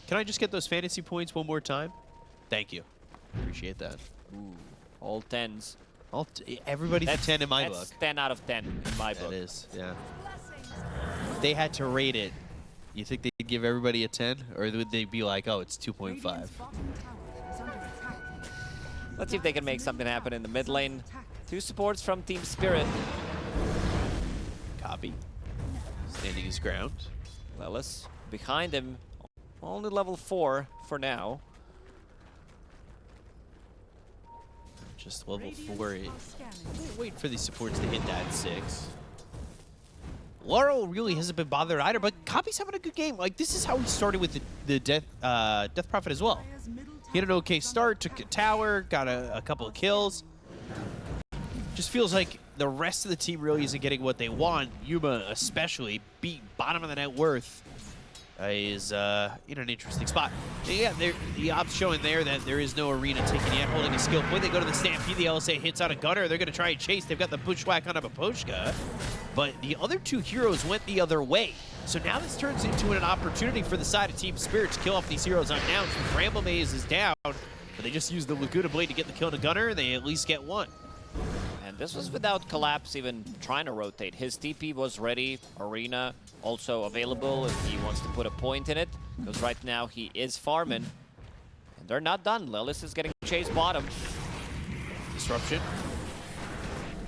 Can I just get those fantasy points one more time? Thank you. Appreciate that. Ooh, all 10s. Everybody's a 10 in my book. That's 10 out of 10 in my book. That is, yeah. If they had to rate it, you think they'd give everybody a 10? Or would they be like, oh, it's 2.5? Radiant's bottom tower is under attack. Let's see if they can make something happen in the mid lane. 2 supports from Team Spirit. Copy. Standing his ground. Lillis behind him. Only level 4 for now. Just level Radiant 4. are scanning. Waiting for these supports to hit that 6. Laurel really hasn't been bothered either, but Copy's having a good game. Like, this is how he started with the Death Prophet as well. Dire's middle He had an tower okay is start, under took a attack. tower, got a couple of kills. Just feels like the rest of the team really isn't getting what they want. Yuma especially, beat bottom of the net worth, is in an interesting spot. And yeah, the ops showing there that there is no arena taken yet, holding a skill point. They go to the Stampede, the LSA hits on a Gunner. They're going to try and chase. They've got the Bushwhack on a Maposhka. But the other 2 heroes went the other way. So now this turns into an opportunity for the side of Team Spirit to kill off these heroes unannounced. The Bramble Maze is down, but they just use the Laguna Blade to get the kill to Gunner, and they at least get 1. And this was without Collapse even trying to rotate. His TP was ready, Arena also available if he wants to put a point in it, because right now he is farming. And they're not done. Lillis is getting chased bottom. Disruption.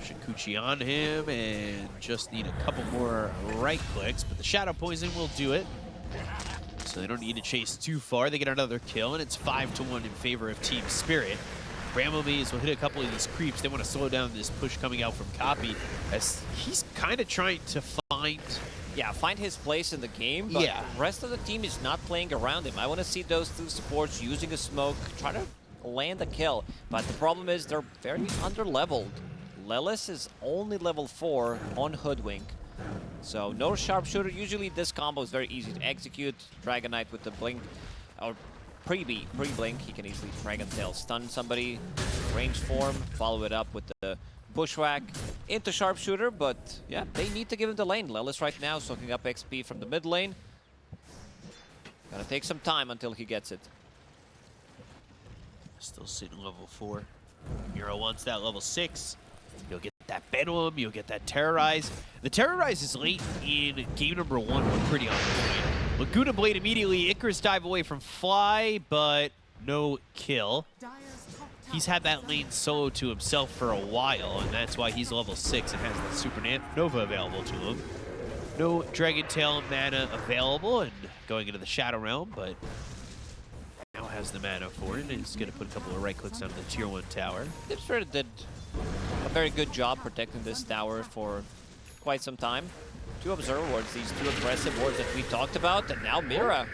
Shikuchi on him, and just need a couple more right clicks, but the Shadow Poison will do it. So they don't need to chase too far. They get another kill, and it's 5-1 in favor of Team Spirit. Bramblebees will hit a couple of these creeps. They want to slow down this push coming out from Copy, as he's kind of trying to find his place in the game, but Yeah. the rest of the team is not playing around him. I want to see those two supports using a smoke, try to land a kill, but the problem is they're very under-leveled. Lelis is only level 4 on Hoodwink, so no sharpshooter. Usually this combo is very easy to execute. Dragon Knight with the blink, or pre-blink, he can easily Dragon Tail stun somebody, range form, follow it up with the Bushwhack into sharpshooter, but yeah, they need to give him the lane. Lelis right now soaking up XP from the mid lane. Gonna take some time until he gets it. Still sitting level 4. Hero wants that level 6. You'll get that Bedlam, you'll get that Terrorize. The Terrorize is late in game number 1. We're pretty on point. Laguna Blade immediately. Icarus dive away from Fly, but no kill. He's had that lane solo to himself for a while, and that's why he's level 6 and has the Supernova available to him. No Dragon Tail mana available, and going into the Shadow Realm, but now has the mana for it, and he's going to put a couple of right clicks onto the tier 1 tower. Team Spirit did a very good job protecting this tower for quite some time. 2 Observer Wards, these 2 aggressive wards that we talked about, and now Mira.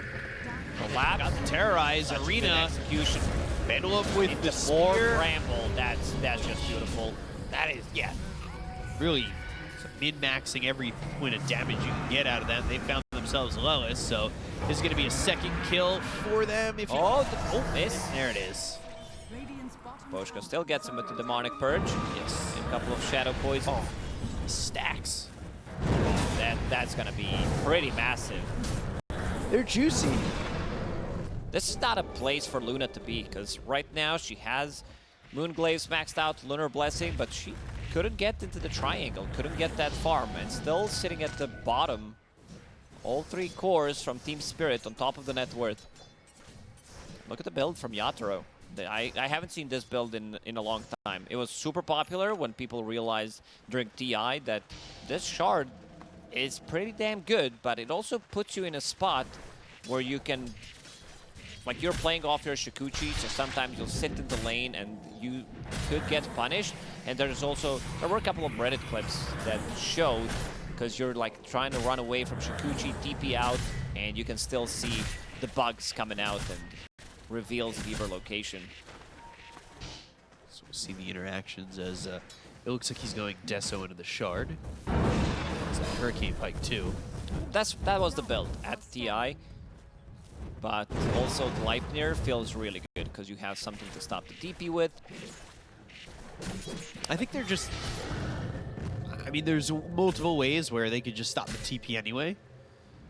Collapse. Got the Terrorize, Such Arena, good execution. Battle up with the More spear. Bramble, that's just beautiful. That is, yeah, really min-maxing every point of damage you can get out of that. They found themselves Lelis, so this is going to be a second kill for them. If you Miss. There it is. Boschka still gets him with the Demonic Purge. Yes. A couple of Shadow Poison. Stacks. That's gonna be pretty massive. They're juicy. This is not a place for Luna to be, because right now she has Moonglaze maxed out, Lunar Blessing, but she couldn't get into the triangle, couldn't get that farm, and still sitting at the bottom. All 3 cores from Team Spirit on top of the net worth. Look at the build from Yatoro. I haven't seen this build in a long time. It was super popular when people realized during TI that this shard is pretty damn good, but it also puts you in a spot where you can, like, you're playing off your Shikuchi, so sometimes you'll sit in the lane and you could get punished. And there were a couple of Reddit clips that showed, because you're like trying to run away from Shikuchi, TP out, and you can still see the bugs coming out and reveals Weaver location. So we'll see the interactions as it looks like he's going Deso into the shard. It's a Hurricane Pike too. That was the build at TI, but also Gleipnir feels really good because you have something to stop the TP with. I think they're just, I mean, there's multiple ways where they could just stop the TP anyway.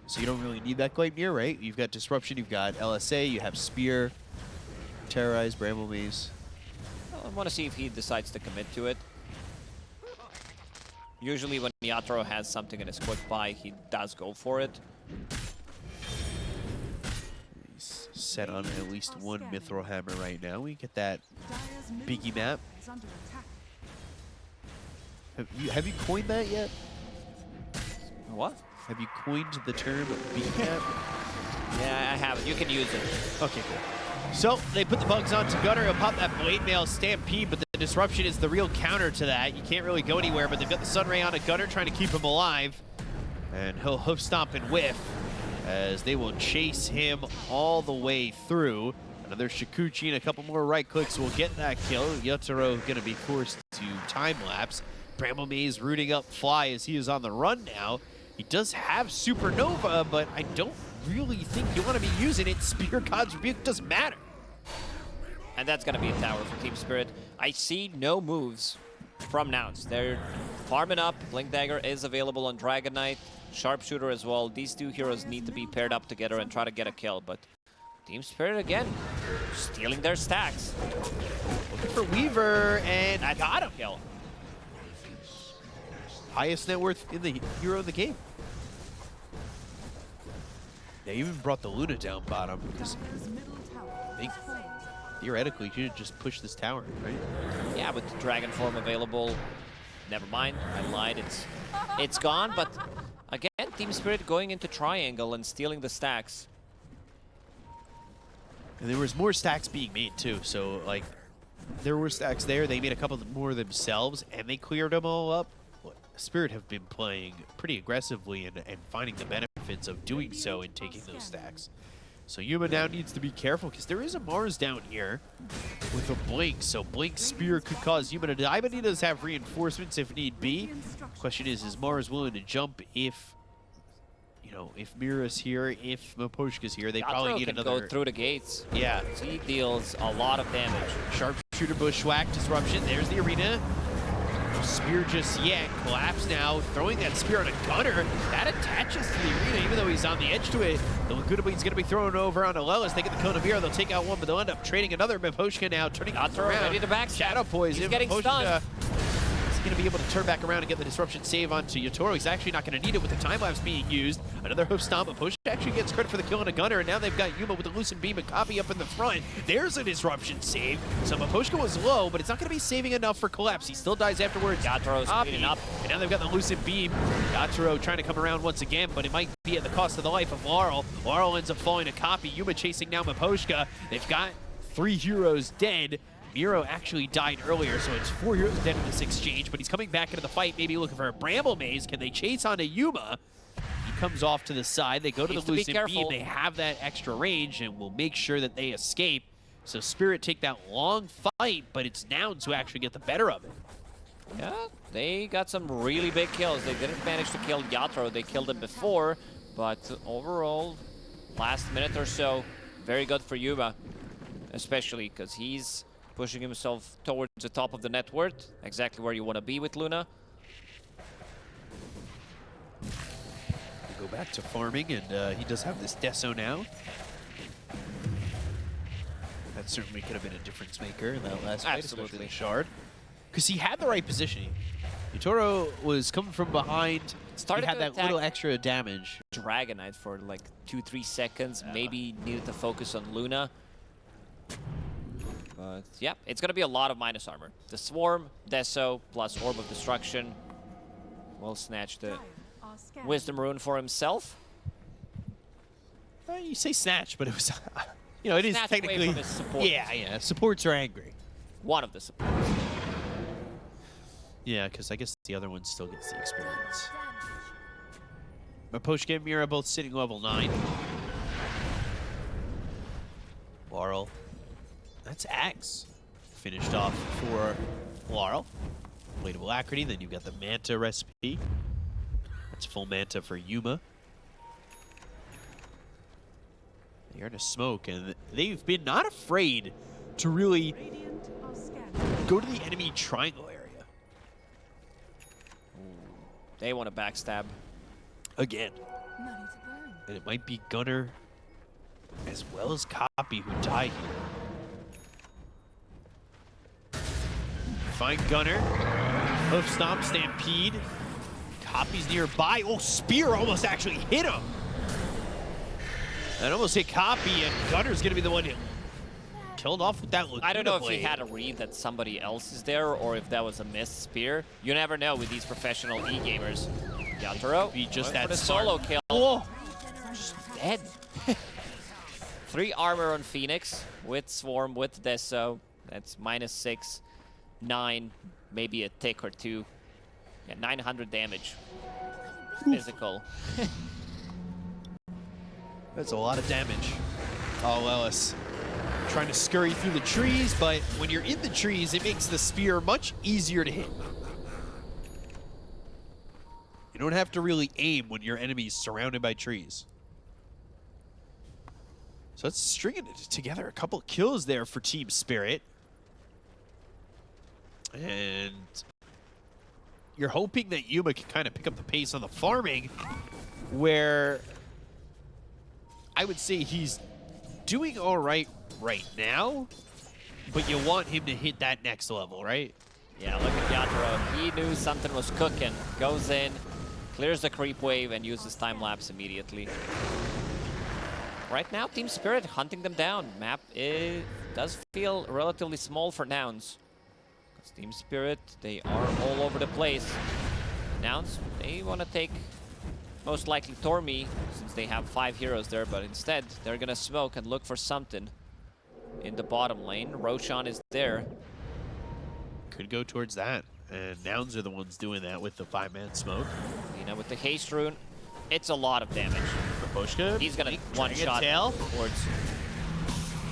So you don't really need that Gleipnir, right? You've got Disruption, you've got LSA, you have Spear, Terrorize, Bramblebees. I want to see if he decides to commit to it. Usually when Yatoro has something in his quick buy, he does go for it. He's set on at least one Mithril Hammer right now. We get that Biggie map. Have you coined that yet? What? Have you coined the term Biggie map? Yeah, I haven't. You can use it. Okay, cool. So they put the bugs onto Gunner. He'll pop that Blade Mail Stampede, but the Disruption is the real counter to that. You can't really go anywhere, but they've got the Sunray on a Gunner trying to keep him alive. And he'll hoof stomp and whiff as they will chase him all the way through. Another Shikuchi and a couple more right clicks will get that kill. Yotaro going to be forced to time lapse. Bramblebees rooting up Fly as he is on the run now. He does have Supernova, but I don't really think you want to be using it. Spear God's Rebuke doesn't matter. And that's going to be a tower for Team Spirit. I see no moves from Nouns. They're farming up. Blink Dagger is available on Dragon Knight. Sharpshooter as well. These 2 heroes need to be paired up together and try to get a kill. But Team Spirit, again, stealing their stacks. Looking for Weaver, and I got him. Kill. Highest net worth in the hero of the game. They even brought the Luna down bottom because they theoretically should just push this tower, right? Yeah, with the dragon form available. Never mind, I lied. It's gone, but again, Team Spirit going into triangle and stealing the stacks. And there was more stacks being made too, so like there were stacks there. They made a couple more themselves, and they cleared them all up. Spirit have been playing pretty aggressively and finding the benefits of doing so and taking those stacks. So Yuma now needs to be careful because there is a MOUZ down here with a Blink. So Blink's Spear could cause Yuma to die, but he does have reinforcements if need be. Question is MOUZ willing to jump if, you know, if Mira's here, if Miposhka's here? They probably need another. Go through the gates. Yeah. He deals a lot of damage. Sharpshooter bushwhack disruption. There's the arena. No spear just yet. Collapse now. Throwing that spear on a gunner. That attaches to the arena, even though he's on the edge to it. The Laguna Bleed's going to be thrown over on Alelis. They get the cone of Mira. They'll take out one, but they'll end up trading another. Miposhka now turning around. Ready to backstab. Shadow Poison. He's getting stunned. He's going to be able to turn back around and get the disruption save onto Yotaro. He's actually not going to need it with the time lapse being used. Another hoof stomp. Miposhka actually gets credit for the kill on a gunner, and now they've got Yuma with the Lucent Beam and Copy up in the front. There's a disruption save. So Miposhka was low, but it's not going to be saving enough for Collapse. He still dies afterwards. Yataro's speeding up. And now they've got the Lucent Beam. Yataro trying to come around once again, but it might be at the cost of the life of Laurel. Laurel ends up falling to Copy. Yuma chasing now Miposhka. They've got 3 heroes dead. Miro actually died earlier, so it's 4 heroes dead in this exchange, but he's coming back into the fight, maybe looking for a Bramble Maze. Can they chase onto Yuma? He comes off to the side. They go to the Lucent Beam. They have that extra range, and will make sure that they escape. So Spirit take that long fight, but it's Nouns who actually get the better of it. Yeah, they got some really big kills. They didn't manage to kill Yataro. They killed him before, but overall, last minute or so, very good for Yuma, especially because he's pushing himself towards the top of the net worth, exactly where you want to be with Luna. We go back to farming, and he does have this Deso now. That certainly could have been a difference maker in that last fight, especially Shard. Because he had the right positioning. Yotaro was coming from behind. He had that little extra damage. Dragonite for like 2-3 seconds, maybe needed to focus on Luna. But yeah, it's going to be a lot of minus armor. The Swarm, Deso, plus Orb of Destruction will snatch the Wisdom Rune for himself. You say snatch, but it was, you know, it is technically. Away from his supports. Yeah, supports are angry. One of the supports. Yeah, because I guess the other one still gets the experience. Miposhka and Mira both sitting level 9. Laurel. That's Axe. Finished off for Laurel. Blade of Alacrity, then you've got the Manta recipe. That's full Manta for Yuma. They're in a smoke, and they've been not afraid to really go to the enemy triangle area. They want to backstab. Again. And it might be Gunner as well as Copy who died here. Find Gunner. Hoof Stomp, Stampede. Copy's nearby. Oh, Spear almost actually hit him. That almost hit Copy, and Gunner's going to be the one who killed off with that Laguna I don't know Blade. if he had a read that somebody else is there, or if that was a missed Spear. You never know with these professional E-gamers. Yataro, Be just going that for the smart. solo kill. Oh. Just dead. 3 armor on Phoenix with Swarm, with Deso. That's -6, 9, maybe a tick or 2. Yeah, 900 damage. Physical. That's a lot of damage. Oh, Ellis. Trying to scurry through the trees, but when you're in the trees, it makes the spear much easier to hit. You don't have to really aim when your enemy's surrounded by trees. So let's string it together. A couple kills there for Team Spirit. And you're hoping that Yuma can kind of pick up the pace on the farming, where I would say he's doing all right now, but you want him to hit that next level, right? Yeah, look at Yataro. He knew something was cooking. Goes in, clears the creep wave, and uses time lapse immediately. Right now, Team Spirit hunting them down. Map does feel relatively small for Nouns. Team Spirit, they are all over the place. Nouns, they want to take most likely Tormi, since they have 5 heroes there, but instead they're gonna smoke and look for something in the bottom lane. Roshan is there. Could go towards that. And Nouns are the ones doing that with the 5-man smoke. Lina with the haste rune. It's a lot of damage. Baposhka, He's gonna Blink, one-shot tail. towards.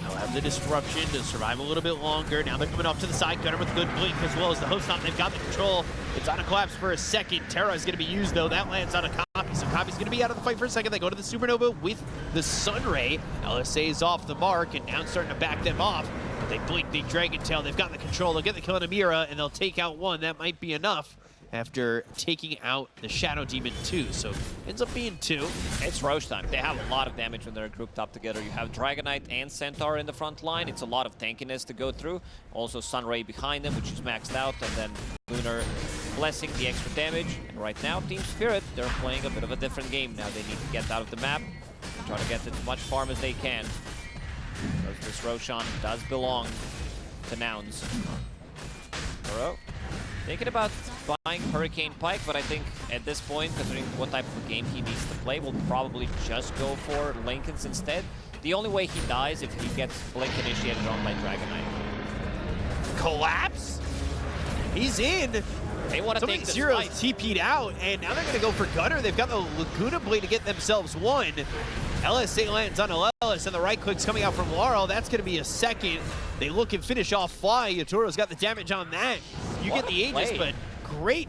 They'll have the disruption to survive a little bit longer. Now they're coming off to the side. Gunner with good blink as well as the host stop. They've got the control. It's on a collapse for a second. Terra is going to be used though. That lands on a copy. So copy's going to be out of the fight for a second. They go to the Supernova with the Sun Ray. LSA is off the mark and now starting to back them off. But they blink, they Dragon Tail. They've got the control. They'll get the kill on Amira and they'll take out one. That might be enough after taking out the Shadow Demon too. So ends up being 2. It's Roche time. They have a lot of damage when they're grouped up together. You have Dragonite and Centaur in the front line. It's a lot of tankiness to go through. Also Sunray behind them, which is maxed out, and then Lunar blessing the extra damage. And right now, Team Spirit, they're playing a bit of a different game. Now they need to get out of the map and try to get as much farm as they can. Because this Roshan does belong to Nouns. Burrow. Thinking about buying Hurricane Pike, but I think at this point, considering what type of game he needs to play, we'll probably just go for Lincolns instead. The only way he dies if he gets Blink initiated on by Dragonite. Collapse? He's in. They want to take this Zero's fight. TP'd out, and now they're going to go for Gunner. They've got the Laguna Blade to get themselves one. LSA lands on Alelis, and the right click's coming out from Laurel. That's going to be a second. They look and finish off Fly. Yatoro's got the damage on that. You What get the a Aegis, play. but great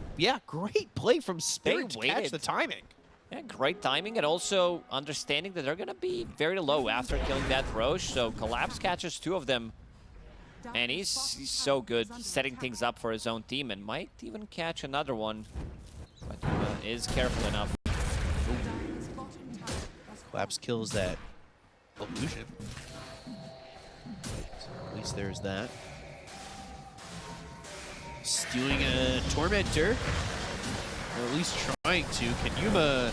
play from Spirit to catch waited. the timing. Yeah, great timing, and also understanding that they're going to be very low after killing that Roche. So Collapse catches 2 of them, and he's so good setting things up for his own team and might even catch another one. But is careful enough. Collapse kills that illusion. So at least there's that. Stealing a Tormentor, or at least trying to. Can Yuma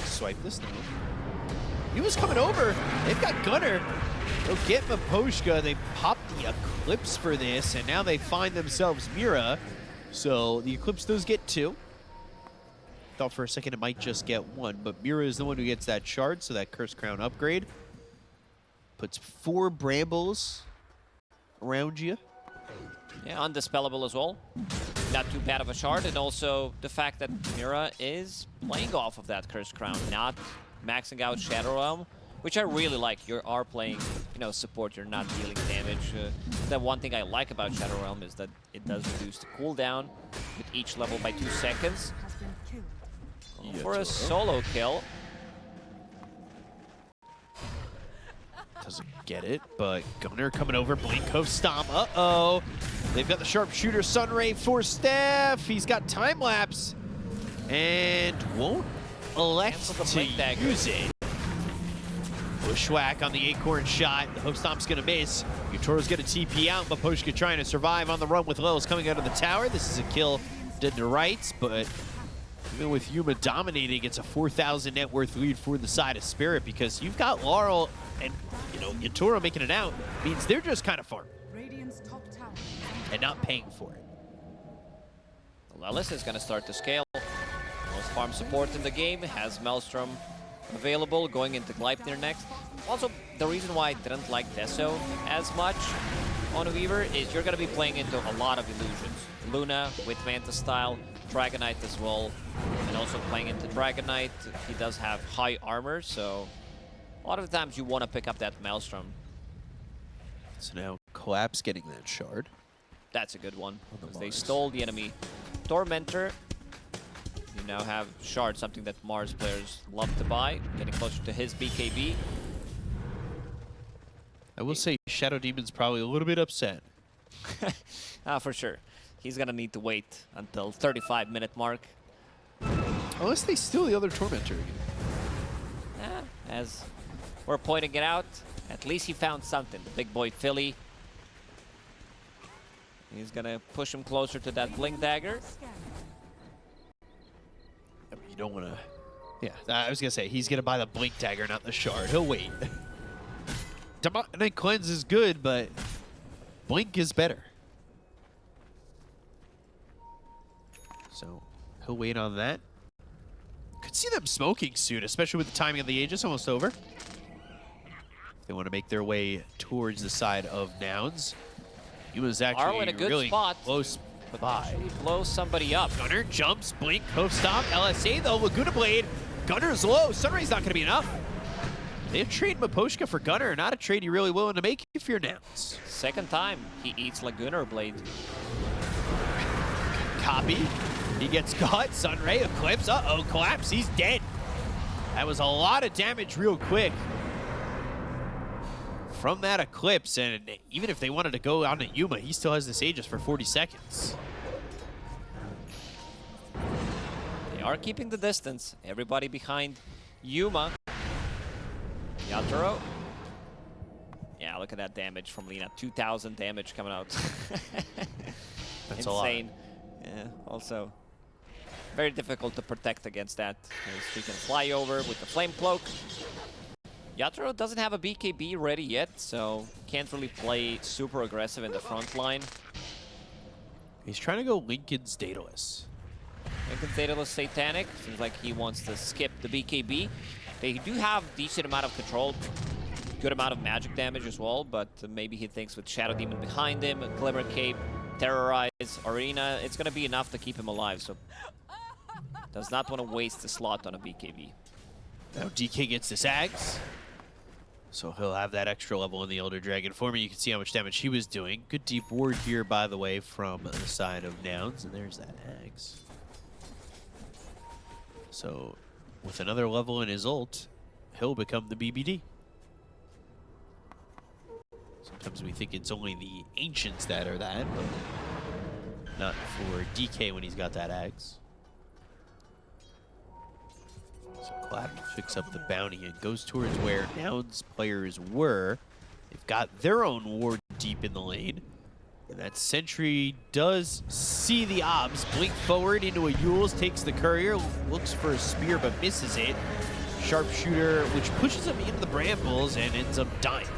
swipe this now? Yuma's coming over. They've got Gunner. They'll get Maposhka. They pop the Eclipse for this, and now they find themselves Mira. So the Eclipse does get 2. Thought for a second it might just get 1, but Mira is the one who gets that shard, so that Curse Crown upgrade. Puts 4 Brambles around you. Yeah, undispellable as well. Not too bad of a shard, and also the fact that Mira is playing off of that Curse Crown, not maxing out Shadow Realm, which I really like. You are playing, you know, support, you're not dealing damage. The one thing I like about Shadow Realm is that it does reduce the cooldown with each level by 2 seconds. Has been killed. For a solo kill. Doesn't get it, but Gunner coming over, Blink Cove Stomp. Uh-oh. They've got the Sharpshooter Sunray for Steph. He's got time lapse and won't elect Cancel the to Blink Dagger. use it. Bushwhack on the Acorn shot. The Host Stomp's gonna miss. Yutoro's gonna TP out. Maposhka trying to survive on the run with Lils coming out of the tower. This is a kill dead to rights, but even with Yuma dominating, it's a 4,000 net worth lead for the side of Spirit because you've got Laurel and, you know, Yutoro making it out means they're just kind of farming Radiant's top tower. and not paying for it. Lelis is going to start to scale. Most farm support in the game has Maelstrom available going into Gleipnir next. Also, the reason why I didn't like Deso as much on Weaver is you're going to be playing into a lot of illusions. Luna with Manta style, Dragonite as well, and also playing into Dragonite. He does have high armor, so a lot of the times you want to pick up that Maelstrom. So now Collapse getting that shard. That's a good one, because they Mars. stole the enemy Tormentor. You now have Shard, something that Mars players love to buy, getting closer to his BKB. I will say Shadow Demon's probably a little bit upset. For sure. He's going to need to wait until 35-minute mark. Unless they steal the other Tormentor again. As we're pointing it out, at least he found something. The big boy Philly. He's going to push him closer to that Blink Dagger. I mean, you don't want to... Yeah, I was going to say, he's going to buy the Blink Dagger, not the shard. He'll wait. Demonic Cleanse is good, but Blink is better. So he'll wait on that. Could see them smoking soon, especially with the timing of the Aegis almost over. They want to make their way towards the side of Nouns. He was actually in a good really spot. close by. Actually blow somebody up. Gunner jumps, blink, hoof stop, LSA though, Laguna Blade. Gunner's low, Sunray's not going to be enough. They have traded Maposhka for Gunner, not a trade you're really willing to make if you're Nouns. Second time he eats Laguna Blade. Copy. He gets caught. Sunray, Eclipse. Uh-oh, collapse. He's dead. That was a lot of damage real quick from that Eclipse. And even if they wanted to go on to Yuma, he still has this Aegis for 40 seconds. They are keeping the distance. Everybody behind Yuma. Yatoro. Yeah, look at that damage from Lina. 2,000 damage coming out. That's insane. Yeah, also very difficult to protect against that. She can fly over with the flame cloak. Yatoro doesn't have a BKB ready yet, so can't really play super aggressive in the front line. He's trying to go Lincoln's Daedalus. Lincoln's Daedalus Satanic. Seems like he wants to skip the BKB. They do have decent amount of control. Good amount of magic damage as well, but maybe he thinks with Shadow Demon behind him, a Glimmer Cape, Terrorize, Arena, it's going to be enough to keep him alive, so does not want to waste the slot on a BKB. Now DK gets this Axe, so he'll have that extra level in the Elder Dragon form. You can see how much damage he was doing. Good deep ward here, by the way, from the side of Nouns, and there's that Axe. So with another level in his ult, he'll become the BBD. Sometimes we think it's only the Ancients that are that, but not for DK when he's got that Axe. So Clap picks up the bounty and goes towards where Nouns players were. They've got their own ward deep in the lane. And that Sentry does see the obs. Blink forward into a Yules, takes the courier, looks for a spear but misses it. Sharpshooter, which pushes him into the brambles and ends up dying.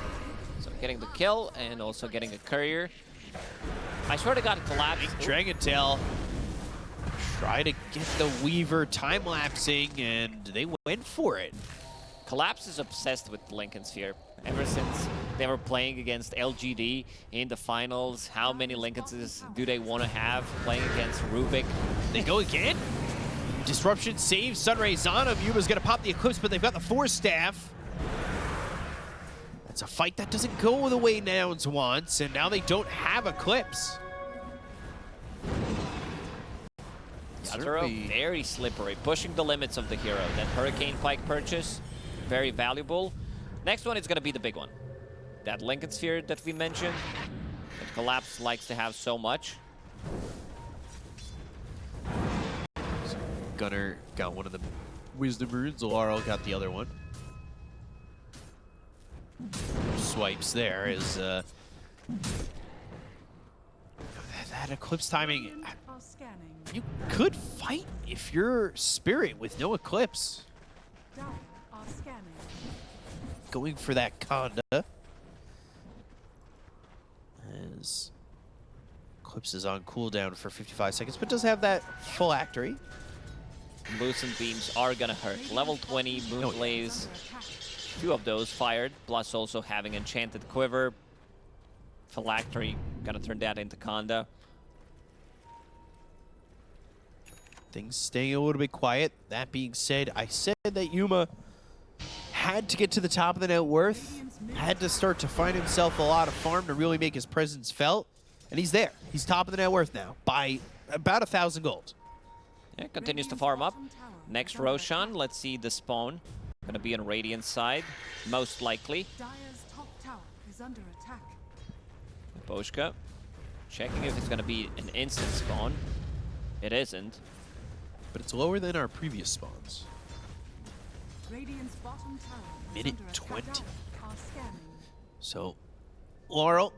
So getting the kill and also getting a courier. I swear to God, Collapse. Dragon Tail try to get the Weaver time-lapsing, and they went for it. Collapse is obsessed with Lincoln Sphere. Ever since they were playing against LGD in the finals, how many Lincolns do they want to have playing against Rubik? They go again. Disruption saves Sunray's on him. Yuma's going to pop the Eclipse, but they've got the Force Staff. That's a fight that doesn't go the way Nouns wants, and now they don't have Eclipse. Yatoro, very slippery, pushing the limits of the hero. That Hurricane Pike purchase, very valuable. Next one is going to be the big one. That Lincoln Sphere that we mentioned, that Collapse likes to have so much. Gunner got one of the Wisdom Runes. Laurel got the other one. Swipes there is that Eclipse timing. You could fight if you're Spirit with no Eclipse. Going for that Conda. As Eclipse is on cooldown for 55 seconds, but does have that full Actory. Lucent Beams are gonna hurt. Level 20 Moonblaze, 2 of those fired, plus also having Enchanted Quiver. Phylactery, gonna turn that into Conda. Things staying a little bit quiet. That being said, I said that Yuma had to get to the top of the net worth, had to start to find himself a lot of farm to really make his presence felt, and he's there. He's top of the net worth now by about 1,000 gold. Yeah, continues to farm up. Next Roshan, let's see the spawn. Gonna be on Radiant's side, most likely. Dire's top tower is under attack. Boschka, checking if it's gonna be an instant spawn. It isn't. But it's lower than our previous spawns. Radiant's bottom tower is Minute under attack. 20. Are scanning. So, Laurel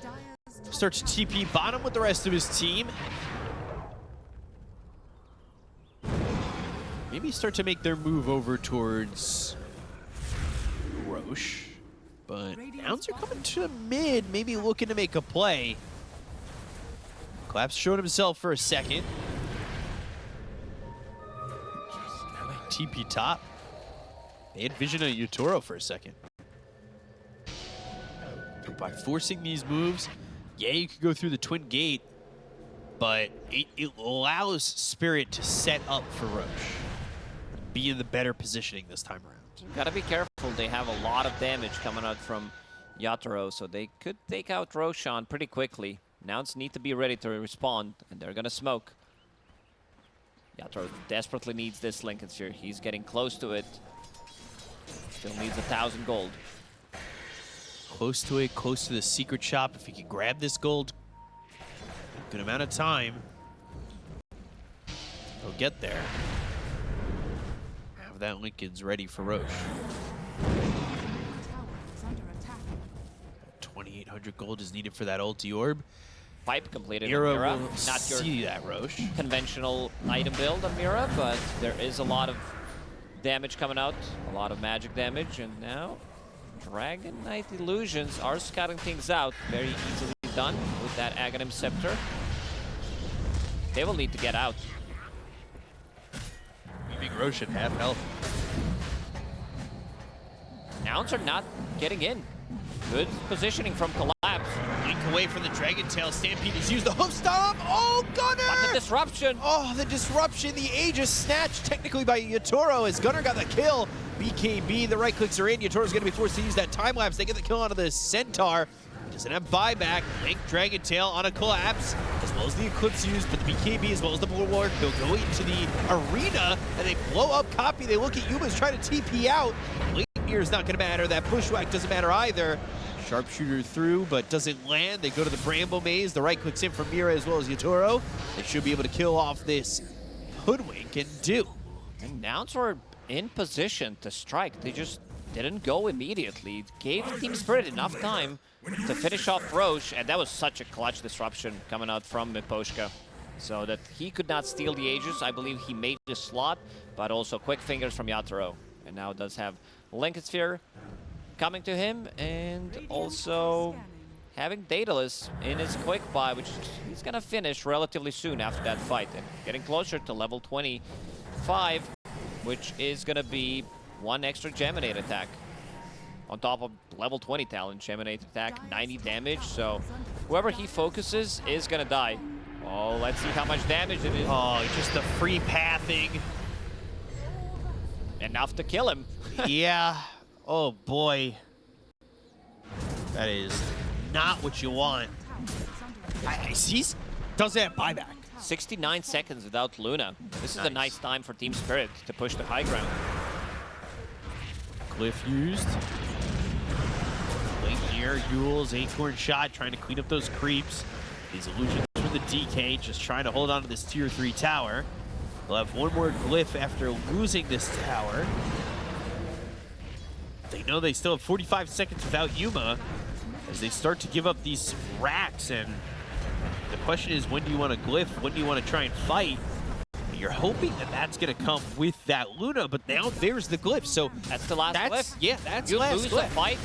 Dire's top starts to TP bottom with the rest of his team. Maybe start to make their move over towards Roche. But Nouns are coming to mid, maybe looking to make a play. Collapse showed himself for a second. TP top. They had vision of Yutoro for a second. But by forcing these moves, yeah, you could go through the twin gate, but it allows Spirit to set up for Roche. Be in the better positioning this time around. Gotta be careful. They have a lot of damage coming out from Yatoro, so they could take out Roshan pretty quickly. Nouns need to be ready to respond, and they're gonna smoke. Yatoro desperately needs this Lincoln Sphere. He's getting close to it. Still needs 1,000 gold. Close to it, close to the secret shop. If he can grab this gold, good amount of time, he'll get there. Have that Lincoln's ready for Roche. Tower is under attack. 2,800 gold is needed for that ulti orb. Pipe completed Mira on Mira. will Not your see that, Roche. conventional item build on Mira, but there is a lot of damage coming out, a lot of magic damage, and now Dragon Knight Illusions are scouting things out. Very easily done with that Aghanim Scepter. They will need to get out. Leaving Roche at half health. Nouns are not getting in. Good positioning from Collapse. Link away from the Dragon Tail. Stampede has used the hoof stomp. Oh, Gunner! But the disruption. Oh, the disruption. The Aegis snatched technically by Yatoro as Gunner got the kill. BKB, the right clicks are in. Yatoro's going to be forced to use that time lapse. They get the kill onto the Centaur. Doesn't have buyback. Link Dragon Tail on a Collapse, as well as the Eclipse used, but the BKB as well as the Bulwark. They'll go into the arena and they blow up Copy. They look at Yuma's trying to TP out. Here is not going to matter. That Bushwhack doesn't matter either. Sharpshooter through, but doesn't land. They go to the Bramble Maze. The right clicks in from Mira as well as Yatoro. They should be able to kill off this Hoodwink and do. And Nouns were in position to strike. They just didn't go immediately. It gave Team Spirit enough time to finish off Roche, and that was such a clutch disruption coming out from Miposhka. So that he could not steal the Aegis. I believe he made the slot, but also quick fingers from Yatoro. And now does have Lincoln Sphere coming to him, and also having Daedalus in his quick buy, which he's gonna finish relatively soon after that fight, and getting closer to level 25, which is gonna be one extra Geminate attack on top of level 20 talent. Geminate attack, 90 damage, so whoever he focuses is gonna die. Oh, let's see how much damage it is. Oh, just the free pathing. Enough to kill him. Yeah. Oh, boy. That is not what you want. He doesn't have buyback. 69 seconds without Luna. This is a nice time for Team Spirit to push the high ground. Glyph used. Late near Yule's Acorn shot, trying to clean up those creeps. These illusions from the DK, just trying to hold on to this tier 3 tower. They'll have one more Glyph after losing this tower. They know they still have 45 seconds without Yuma as they start to give up these racks, and the question is, when do you want to Glyph? When do you want to try and fight? You're hoping that that's going to come with that Luna, but now there's the Glyph, so That's the last Glyph. Yeah, that's You last lose Glyph. the fight,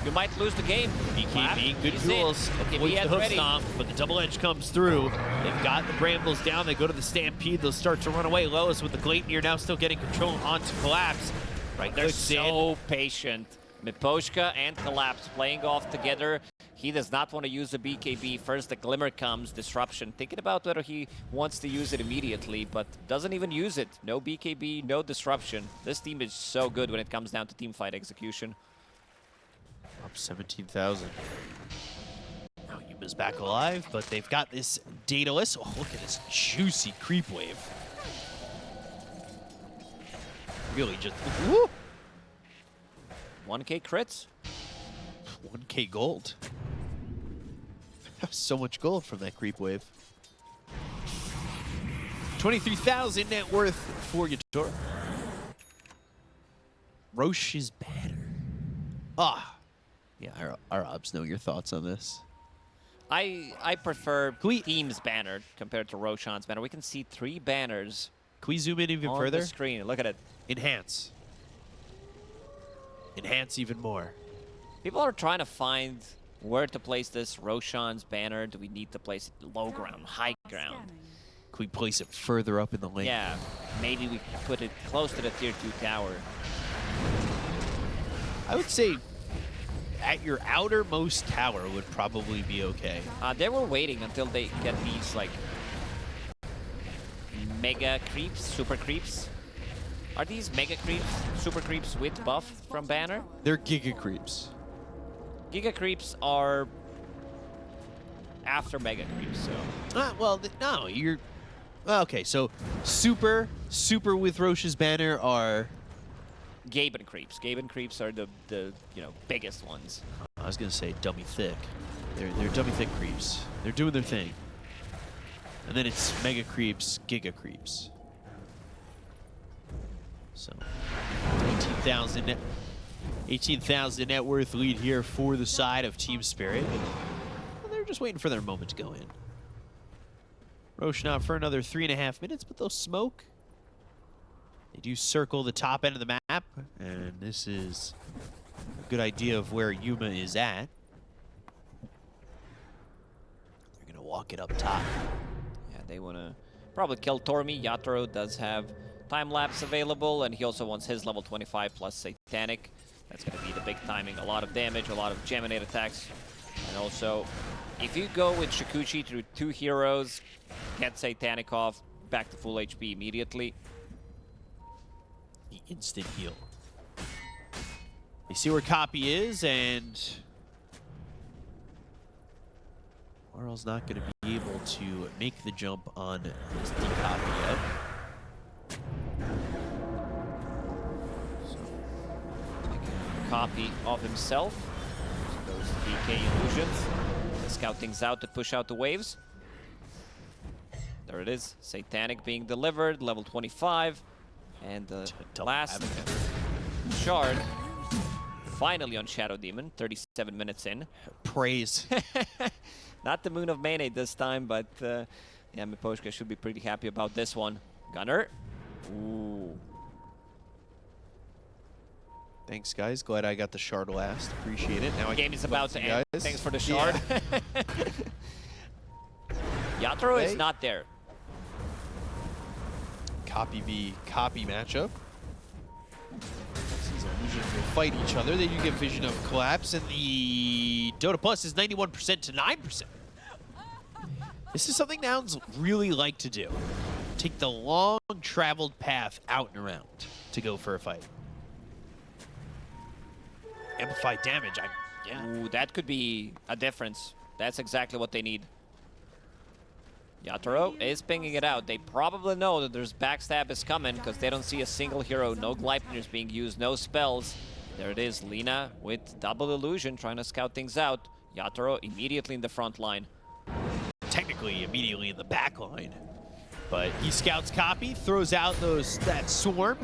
you might lose the game. BKB, good He's tools. in. Okay, Avoids he the hoof ready. stomp, but the double edge comes through. They've got the Brambles down. They go to the Stampede. They'll start to run away. Lois with the Gleipnir now still getting control onto Collapse. Right, They're clicks in. so patient. Miposhka and Collapse playing off together. He does not want to use the BKB. First the Glimmer comes, disruption. Thinking about whether he wants to use it immediately, but doesn't even use it. No BKB, no disruption. This team is so good when it comes down to teamfight execution. Up 17,000. Now Yuma's back alive, but they've got this Daedalus. Oh, look at this juicy creep wave. Really just, woo! 1k crits. 1k gold. So much gold from that creep wave. 23,000 net worth for Yatoro. Roche's banner. Ah. Yeah, our ops know your thoughts on this. I prefer we- Team's banner compared to Roshan's banner. We can see 3 banners Can we zoom in even on further? the screen. Look at it. Enhance. Enhance even more. People are trying to find where to place this Roshan's banner. Do we need to place it low ground, high ground? Can we place it further up in the lane? Yeah, maybe we can put it close to the tier 2 tower. I would say at your outermost tower would probably be okay. They were waiting until they get these like mega creeps, super creeps. Are these mega creeps, super creeps with buff from banner? They're giga creeps. Giga creeps are after mega creeps, so. Well, no, you're... Okay, so super with Roche's banner are... Gaimin creeps. Gaimin creeps are the biggest ones. I was gonna say dummy thick. They're dummy thick creeps. They're doing their thing. And then it's mega creeps, giga creeps. So 18,000 net worth lead here for the side of Team Spirit. Well, they're just waiting for their moment to go in. Roche not for another 3.5 minutes, but they'll smoke. They do circle the top end of the map, and this is a good idea of where Yuma is at. They're gonna walk it up top. Yeah, they wanna probably kill Tormi. Yatoro does have time lapse available, and he also wants his level 25 plus Satanic. That's gonna be the big timing. A lot of damage, a lot of Geminate attacks, and also if you go with Shikuchi through 2 heroes, get Satanic off, back to full HP immediately. The instant heal. They see where Copy is, and Laurel's not going to be able to make the jump on his decopy yet. So, taking a copy of himself. So those DK illusions. Scout things out to push out the waves. There it is. Satanic being delivered, level 25. And the last shard, finally on Shadow Demon, 37 minutes in. Praise. Not the Moon of Mane this time, but yeah, Miposhka should be pretty happy about this one. Gunner. Ooh. Thanks, guys. Glad I got the shard last. Appreciate it. Now The I game can is about to end. guys. Thanks for the shard. Yeah. Yatoro is not there. Copy v copy matchup. These illusions will fight each other. They do get Vision of Collapse, and the Dota Plus is 91% to 9%. This is something Nouns really like to do. Take the long traveled path out and around to go for a fight. Amplify damage. Yeah. Ooh, that could be a difference. That's exactly what they need. Yatoro is pinging it out. They probably know that there's backstab is coming because they don't see a single hero. No Gleipners being used, no spells. There it is, Lina with double illusion trying to scout things out. Yatoro immediately in the front line. Technically, immediately in the back line. But he scouts Copy, throws out that swarm.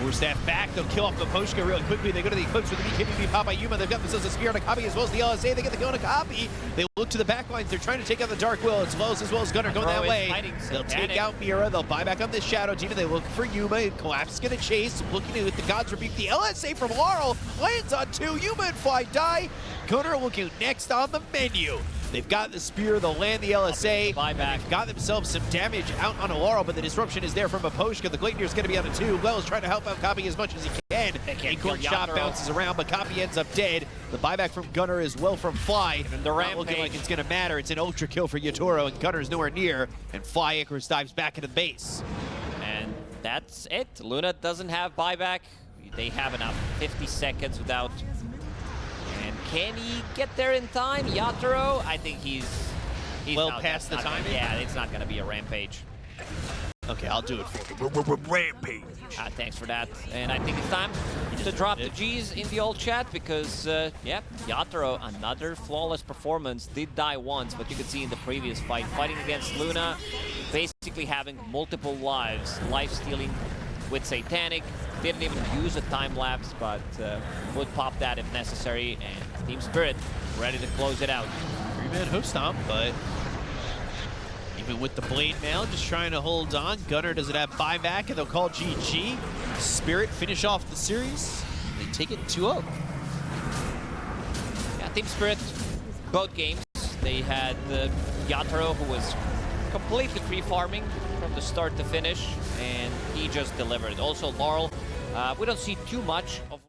Force staff back, they'll kill off the Miposhka real quickly. They go to the Eclipse with the BKB pop by Yuma. They've got themselves a spear on a Copy as well as the LSA. They get the kill on a Copy. They look to the back lines. They're trying to take out the Dark Will as well as Gunner going that way. They'll take out Mira. They'll buy back on this Shadow Demon. They look for Yuma. And Collapse is going to chase. Looking at the God's Rebuke. The LSA from Laurel lands on 2. Yuma and Fly die. Gunner looking next on the menu. They've got the spear, they'll land the LSA. They've got themselves some damage out on a Laurel, but the disruption is there from Miposhka. The Gladiators going to be on a 2. Wells trying to help out Copy as much as he can. Acorn shot bounces around, but Copy ends up dead. The buyback from Gunner as well from Fly. And the not looking like it's going to matter. It's an ultra kill for Yatoro, and Gunner's nowhere near. And Fly Icarus dives back into the base. And that's it. Luna doesn't have buyback. They have enough. 50 seconds without. And can he get there in time? Yatoro, I think he's well out. past the timing? Yeah, it's not going to be a rampage. Okay, I'll do it for you. Rampage. Thanks for that. And I think it's time to drop the G's in the old chat because, yeah, Yatoro, another flawless performance. Did die once, but you could see in the previous fight, fighting against Luna, basically having multiple lives, life-stealing with Satanic. Didn't even use a time lapse, but would pop that if necessary. And Team Spirit ready to close it out. 3-man host stomp, but even with the blade mail, just trying to hold on. Gunner doesn't have buyback, and they'll call GG. Spirit finish off the series. They take it 2-0. Yeah, Team Spirit, both games, they had Yatoro, who was completely free farming from the start to finish, and he just delivered. Also, Laurel, we don't see too much of